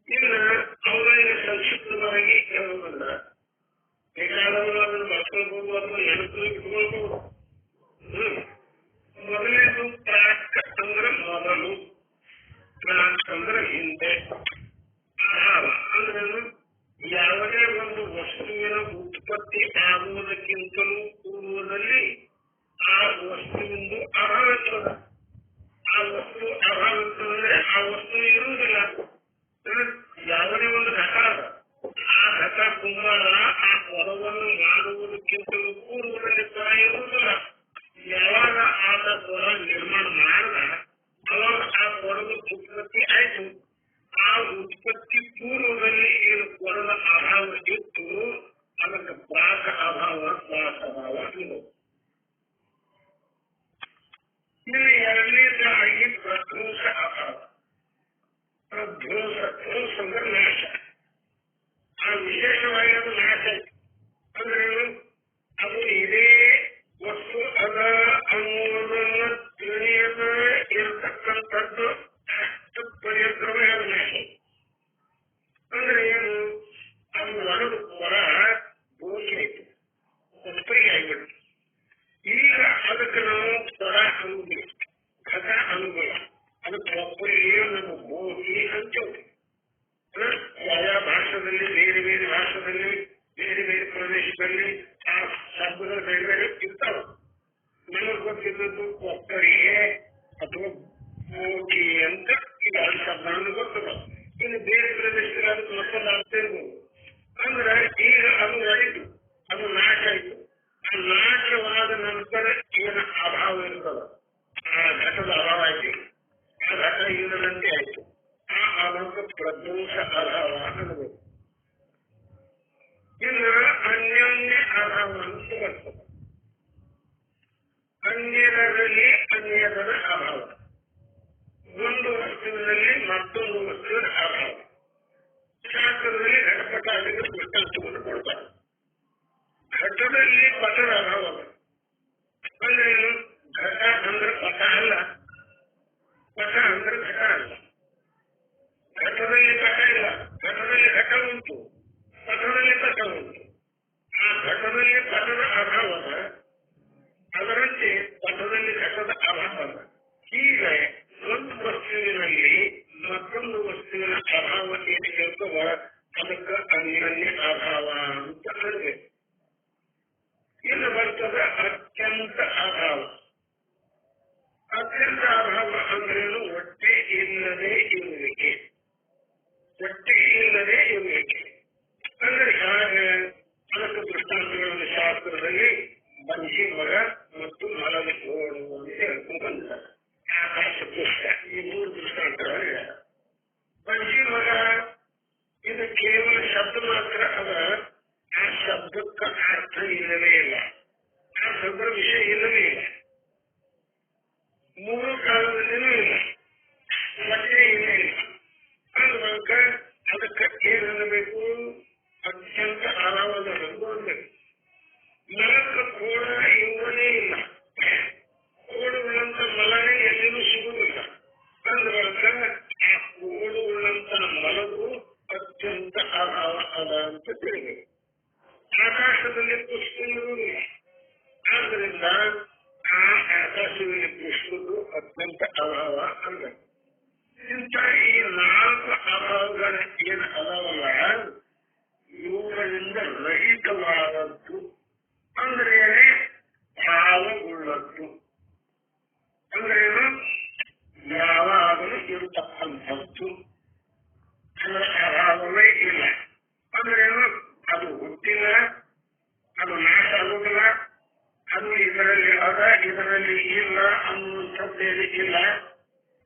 ಇನ್ನು ಅವುಗಳಿಗೆ ಸಂಕ್ಷಿಪ್ತವಾಗಿ ಹೇಳೋದಲ್ಲ, ಬೇಕಾದವರು ಅದನ್ನು ಬರ್ಕೊಳ್ಬಹುದು ಅಥವಾ ನೆನಪು ಇಟ್ಕೊಳ್ಬಹುದು. ಮೊದಲನೇದು ಪ್ರಾಕ್ ಅಂದ್ರೆ ಮೊದಲು, ಪ್ರಾಕ್ ಅಂದ್ರೆ ಹಿಂದೆ, ಅಭಾವ ಅಂದ್ರೆ ಯಾವುದೇ ಒಂದು ವಸ್ತುವಿನ ಉತ್ಪತ್ತಿ ಆಗುವುದಕ್ಕಿಂತಲೂ ಪೂರ್ವದಲ್ಲಿ ಆ ವಸ್ತುವಿಂದು ಅಭಾವ ಇರ್ತದ. ಆ ವಸ್ತು ಅಭಾವ ಇರ್ತದಂದ್ರೆ ಆ ವಸ್ತು ಇರುವುದಿಲ್ಲ. ಯಾವುದೇ ಒಂದು ಘಟ ಅದ, ಆ ಘಟ ಕುಂಬಾರ ಆ ಕೊಡವನ್ನು ಮಾಡುವುದಕ್ಕಿಂತಲೂ ಪೂರ್ವದಲ್ಲಿ ಕೊಡ ಇರುವುದಿಲ್ಲ. ಯಾವಾಗ ಆದ ಕೊಡ ನಿರ್ಮಾಣ ಮಾಡಿದ ಅವಾಗ ಆ ಕೊಡದ ಉತ್ಪತ್ತಿ ಆಯ್ತು. ಆ ಉತ್ಪತ್ತಿ ಪೂರ್ವದಲ್ಲಿ ಏನು ಕೊಡದ ಅಭಾವ ಇತ್ತು ಅದಕ್ಕೆ ಪ್ರಾಕ ಅಭಾವ, ಪ್ರಾಕ ಅಭಾವ ಇದು. ಇನ್ನು ಎರಡನೇದಾಗಿ ಪ್ರಧ್ವಂಸ ಅಭಾವ. ಪ್ರಧ್ವಂಸ ಅಂದ್ರೆ ನಾಶ. ಆ ವಿಶೇಷವಾಗಿ ಅದು ನಾಶ ಆಯ್ತು ಅಂದ್ರೆ ಅದು ಇದೇ ವಸ್ತು ಅದ ಅನ್ನುವುದನ್ನು ತಿಳಿಯದ ಇರತಕ್ಕಂಥದ್ದು ಅಷ್ಟು ಪರ್ಯಂತರವೇ ಅದು ನಾಶ. ಅಂದ್ರೆ ಏನು? ಅದು ಒಳದು ಹೊರ ಬೋಗಿ ಆಯ್ತು, ಉತ್ಪತ್ತಿ ಆಗಿಬಿಡ್ತು. ಈಗ ಅದಕ್ಕೆ ನಾವು ಸ್ವರ ಅನ್ನುವುದಿಲ್ಲ, ಘಟ ಅನ್ನುವುದಿಲ್ಲ. ಅದಕ್ಕೆ ಒಬ್ಬರಿಗೆ ನಮ್ಮ ಬೋಗಿ ಅಂತೇವೆ. ಯಾವ ಭಾಷೆಯಲ್ಲಿ ಬೇರೆ ಬೇರೆ ಭಾಷೆಯಲ್ಲಿ ಬೇರೆ ಬೇರೆ ಪ್ರದೇಶದಲ್ಲಿ ಆ ಶಬ್ದಗಳು ಬೇರೆ ಬೇರೆ ಇರ್ತಾವ. ನಮಗೆ ಗೊತ್ತಿದ್ದದ್ದು ಒಬ್ಬರಿಗೆ ಅಥವಾ ಬೋಗಿ ಅಂತ ಈಗ ಶಬ್ದ ಗೊತ್ತದ. ಇನ್ನು ಬೇರೆ ಪ್ರದೇಶದಲ್ಲಿ ಅದಕ್ಕೆ ಮತ್ತೊಂದು ಅರ್ಥ ಇರ್ಬೋದು. ಅಂದ್ರೆ ಈಗ ಅದು ಒಳಿತು, ಅದು ನಾಶ ಆಯ್ತು. ಆ ನಾಶವಾದ ನಂತರ ಏನು ಅಭಾವ ಇರ್ತದ, ಆ ಘಟದ ಅಭಾವ ಆಯ್ತು, ಆ ಘಟ ಇಲ್ಲದಂತೆ ಆಯ್ತು. ಆ ಅಭಾವ ಪ್ರಧ್ವಂಸ ಅಭಾವ ಅನ್ನಬೇಕು. ಇನ್ನು ಅನ್ಯೋನ್ಯ ಅಭಾವ ಅಂತ ಬರ್ತದೆ. ಅನ್ಯರಲ್ಲಿ ಅನ್ಯದರ ಅಭಾವ. ಒಂದು ವಸ್ತುವಿನಲ್ಲಿ ಮತ್ತೊಂದು ವಸ್ತುವಿನ ಅಭಾವ. ಶಾಸ್ತ್ರದಲ್ಲಿ ಘಟಪಟ ಆಗಿದ್ರೆ ದೃಷ್ಟಾಂತವನ್ನು ಕೊಡ್ತಾರೆ. ಘಟದಲ್ಲಿ ಪಟದ ಅಭಾವ. ಅಂದ್ರೆ ಏನು? ಘಟ ಅಂದ್ರೆ ಪಟ ಅಲ್ಲ, ಪಟ ಅಂದ್ರೆ ಘಟ ಅಲ್ಲ. ಘಟದಲ್ಲಿ ಘಟ ಇಲ್ಲ, ಘಟದಲ್ಲಿ ಘಟ ಉಂಟು, ಪಟದಲ್ಲಿ ಪಟ ಉಂಟು. ಆ ಘಟದಲ್ಲಿ ಪಟದ ಅಭಾವದ ಅದರಂತೆ ಪಟದಲ್ಲಿ ಘಟದ ಅಭಾವದ. ಹೀಗೆ ಅತ್ಯಂತ ಅಭಾವ ಅಂದ. ಇಂಥ ಈ 4 ಅಭಾವಗಳ ಏನು ಅದಾವಲ್ಲ, ಇವುಗಳಿಂದ ರಹಿತವಾದದ್ದು ಅಂದ್ರೇನೆ ಭಾವವುಳ್ಳದ್ದು. ಅಂದ್ರೇನು? ಯಾವಾಗಲೂ ಇರತಕ್ಕಂಥದ್ದು, ಅದರ ಅಭಾವವೇ ಇಲ್ಲ. ಅಂದ್ರೇನು? ಅದು ಹುಟ್ಟಿಲ್ಲ, ಅದು ನಾಶ ಆಗುವುದಿಲ್ಲ, ಅದು ಇದರಲ್ಲಿ ಅದ ಇದರಲ್ಲಿ ಇಲ್ಲ ಅನ್ನುವಂಥದ್ದೇನು ಇಲ್ಲ.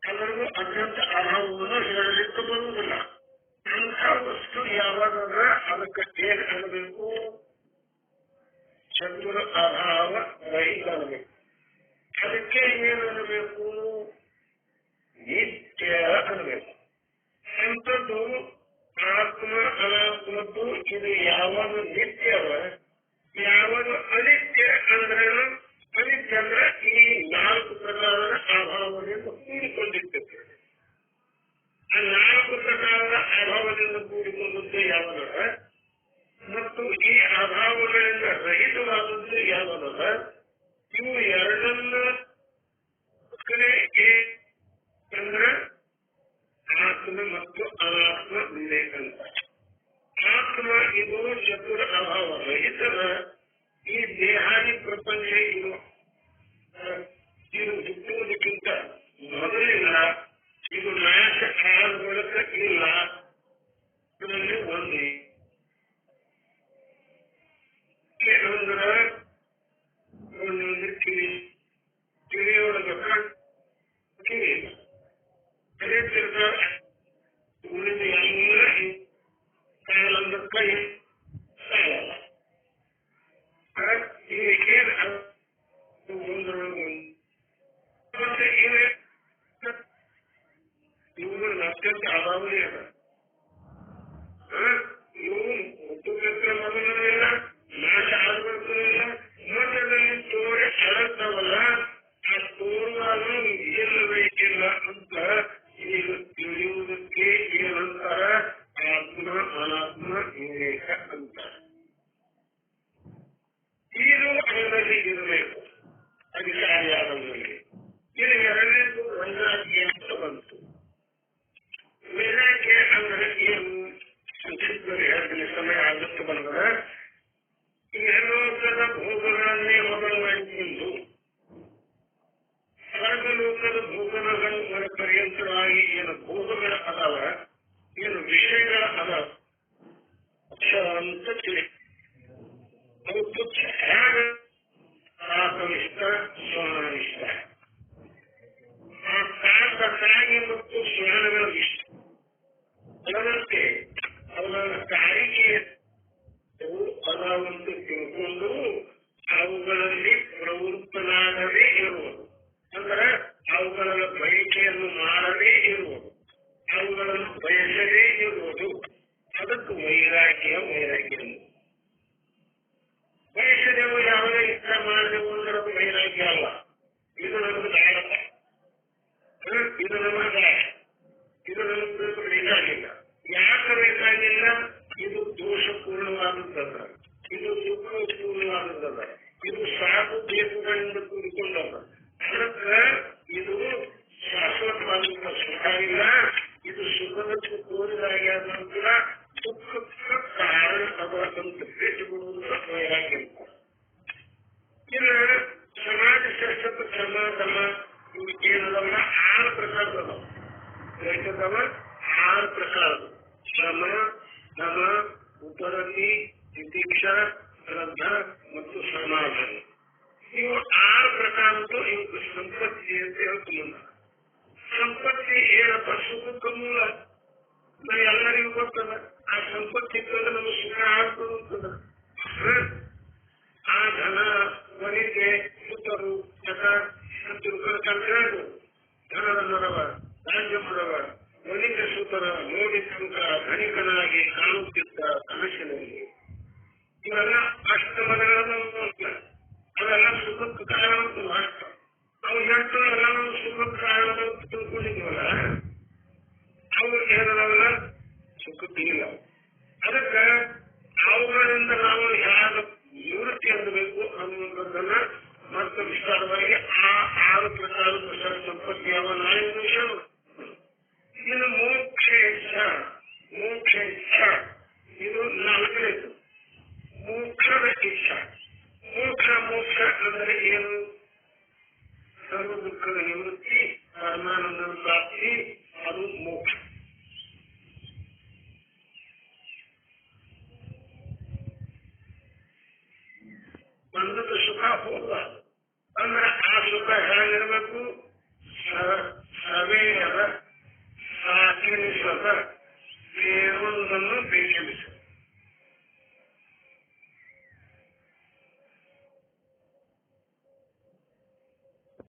ಅದರಲ್ಲೂ ಅತ್ಯಂತ ಅಭಾವವನ್ನು ಹೇಳಲಿಕ್ಕೆ ಬರುವುದಿಲ್ಲ. ಅಂಥ ವಸ್ತು ಯಾವಾಗಂದ್ರೆ ಅದಕ್ಕೆ ಏನ್ ಅನ್ನಬೇಕು? ಚತುರ ಅಭಾವ ರಹಿತ ಅನ್ನಬೇಕು. ಅದಕ್ಕೆ ಏನು ಅನ್ನಬೇಕು? ನಿತ್ಯ ಅನ್ನಬೇಕು. ಅಂಥದ್ದು ಆತ್ಮ ಅನಾತ್ಮದ್ದು ಇದು ಯಾವಾಗ ನಿತ್ಯವ, ಯಾವಾಗ ಅನಿತ್ಯ ಅಂದ್ರೇನು? ಅನಿತ್ಯ ಅಂದ್ರೆ ಈ 4 ಪ್ರಕಾರದ ಅಭಾವದಿಂದ ಕೂಡಿಕೊಂಡಿರ್ತದೆ. ಆ 4 ಪ್ರಕಾರದ ಅಭಾವದಿಂದ ಕೂಡಿಕೊಂಡದ್ದು ಯಾವಾಗ ಮತ್ತು ಈ ಅಭಾವಗಳಿಂದ ರಹಿತವಾದದ್ದು ಯಾವಾಗ, ಇವು ಎರಡನ್ನ ಕಡೆ ಅಂದ್ರೆ ಆತ್ಮ ಮತ್ತು ಅನಾತ್ಮ ವಿವೇಕ ಅಂತ. ಆತ್ಮ ಇದು ಚತುರ ಅಭಾವ ರಹಿತರ ಈ ದೇಹಾದಿ ಪ್ರಪಂಚ ಇದು ಹುಟ್ಟುವುದಕ್ಕಿಂತ ಮೊದಲಿಲ್ಲ, ಇದು ನಾಶ ಆದ ಬಳಿಕ ಇಲ್ಲ. ಇದರಲ್ಲಿ ಒಂದೇ ಅಂದ್ರೆ ಒಂದು ಕಿವಿಯೊಳಗ ಕಿವಿ ಅದೇ ತಿರ್ಗ ಉಳಿದ ಎಲ್ಲ ಕಾಲಂದ ಕೈ ಸಾಯಲ್ಲ. ಮತ್ತೆ ಇವುಗಳು ಅತ್ಯಂತ ಅಭಾವನೆ ಅದ. ಇವು ಹುಟ್ಟುಬೇಕ್ರೆ ಮೊದಲು ಇಲ್ಲ, ನಾಶ ಆಗಬೇಕು ಇಲ್ಲ, ಮಧ್ಯದಲ್ಲಿ ತೋರಿ ಅಳಗ್ತಾವಲ್ಲ, ಆ ತೋರುವಾಗ ಇಲ್ಲಬೇಕಿಲ್ಲ ಅಂತ ಈಗ ತಿಳಿಯುವುದಕ್ಕೆ ಏನಂತಾರ? ಆತ್ಮ ಅನಾತ್ಮ ವಿವೇಕ ಅಂತಾರ. ಇದು ಅದರಲ್ಲಿ ಇರಬೇಕು, ಅಧಿಕಾರಿಯಾದವರಲ್ಲಿ. ಇದು ಎರಡನೇದು ವೈರಾಗ್ಯ ಅಂತ ಬಂತು. ವೈರಾಗ್ಯ ಅಂದ್ರೆ ಏನು? ಸಂಕ್ಷಿಪ್ತವಾಗಿ ಹೇಳ್ತೀನಿ, ಸಮಯ ಆಗುತ್ತೆ ಬಂದ್ರೆ. ಈ ಲೋಕದ ಭೋಗಗಳನ್ನೇ ಮೊದಲು ಮಾಡಿಕೊಂಡು ಸ್ವರ್ಗಲೋಕದ ಭೋಗಗಳ ಪರ್ಯಂತವಾಗಿ ಏನು ಭೋಗಗಳ ಅದಾವ, ಏನು ವಿಷಯಗಳ ಅದಾವ ಅಂತ ತಿಳಿ. ಅವು ತುಚ್ಛ ಹೇಗೆ? ಆತ್ಮನಿಷ್ಠ ಸ್ವನಿಷ್ಠ. ಆ ಕಾಗಿ ಮತ್ತು ಸ್ವರ್ಣಗಳ ಇಷ್ಟ ಅದರಂತೆ ಅವರ ಕಾರಿಗೆ ಅದಾವಂತ ತಿಳ್ಕೊಂಡು ಅವುಗಳಲ್ಲಿ ಪ್ರವೃತ್ತನಾಗದೇ ಇರುವುದು. ಅಂದ್ರೆ ಅವುಗಳ ಬಯಕೆಯನ್ನು ಮಾಡದೇ ಇರುವುದು, ಅವುಗಳನ್ನು ಬಯಸದೇ ಇರುವುದು. ಅದಕ್ಕೆ ವೈರಾಗ್ಯ. ವೈರಾಗ್ಯ ಬಯಸದೆವು ಯಾವುದೇ ಇಷ್ಟ ಮಾಡದೆವು ಅಂದ್ರೆ ಅದು ವೈರಾಗ್ಯ ಅಲ್ಲ. ಇದು ನಮಗೆ ದಾಯಕ, ಇದು ನಮಗೆ ದಾಯ, ಇದು ನಮಗೆ ಬೇಕಾಗಿಲ್ಲ. ಯಾಕೆ ಬೇಕಾಗಿಲ್ಲ? ಇದು ದೋಷಪೂರ್ಣವಾದದ್ದಲ್ಲ, ಇದು ದುಃಖಪೂರ್ಣವಾದದ್ದಲ್ಲ, ಇದು ಸಾಕು ಬೇಕುಗಳಿಂದ ಕೂಡಿಕೊಂಡಲ್ಲ. ಅದಕ್ಕೆ ಇದು ಶಾಶ್ವತವಾದಂತಹ ಸುಖ ಇಲ್ಲ. ಇದು ಸುಖದಕ್ಕೆ ತೋರಿದಾಗ್ಯಾದ ನಂತರ ದುಃಖಕ್ಕೆ ಕಾರಣ ಅದಕ್ಕಂತ ಬಿಟ್ಟುಬಿಡುವುದು ವೈರಾಗ್ಯ. ಇನ್ನು ಸಮಾಜ ಶಾಸ್ತ್ರ ಸಮಾಗಮ ಏನದಲ್ಲ 6 ಪ್ರಕಾರದವ. ಹೇಳ್ತದವ 6 ಪ್ರಕಾರಗಳು: ಶ್ರಮ, ದಮ, ಉಪರತಿ, ತಿತಿಕ್ಷಾ, ಶ್ರದ್ಧಾ ಮತ್ತು ಸಮಾಧಾನ. ಇವು 6 ಪ್ರಕಾರದ್ದು. ಇವು ಸಂಪತ್ತಿ ಅಂತ ಹೇಳ್ಕೊಂಡ. ಸಂಪತ್ತಿ ಏನಪ್ಪ? ಸುಖಕ್ಕೆ ಮೂಲ. ಎಲ್ಲರಿಗೂ ಗೊತ್ತದ. ಆ ಸಂಪತ್ತಿ ಇತ್ತಂದ್ರೆ ನಮಗೆ ಸುಖ ಆಗ್ತದ. ಆ ಧನ ವನಿತೆ ಸುತ್ತರು ಜಗ ತಿಳ್ಕೊಂಡು ಧನದ ಮರವ, ರಾಜ್ಯ ಮರವ, ವನಿತೆ ಸುತರ ನೋಡಿ ತನಕ ಧನಿಕನಾಗಿ ಕಾಣುತ್ತಿದ್ದ ಕನಸಿನಲ್ಲಿ ಇವೆಲ್ಲ ಅಷ್ಟಮಗಳನ್ನು ಅವೆಲ್ಲ ಸುಖಕ್ಕೆ ಕಾರಣ ಅಷ್ಟ. ಅವು ಎಷ್ಟು ಎಲ್ಲ ಸುಖಕ್ಕೆ ಕಾರಣ ತಿಳ್ಕೊಂಡಿದ್ವಲ್ಲ, ಅವು ಏನಲ್ಲ ಸುಖಕ್ಕಿಲ್ಲ. ಅದಕ್ಕೆ ಅವುಗಳಿಂದ ನಾವು ಯಾರ ನಿವೃತ್ತಿ ಆಗಬೇಕು ಅನ್ನುವಂಥದ್ದನ್ನ ಮತ್ತೆ ವಿಸ್ತಾರವಾಗಿ ಆ 6 ಪ್ರಕಾರದ ಸಂಪತ್ತಿ ಸರ್ವ ದುಃಖದ ನಿವೃತ್ತಿ, ಪರಮಾನಂದದ ಪ್ರಾಪ್ತಿ, ಅದು ಮೋಕ್ಷ.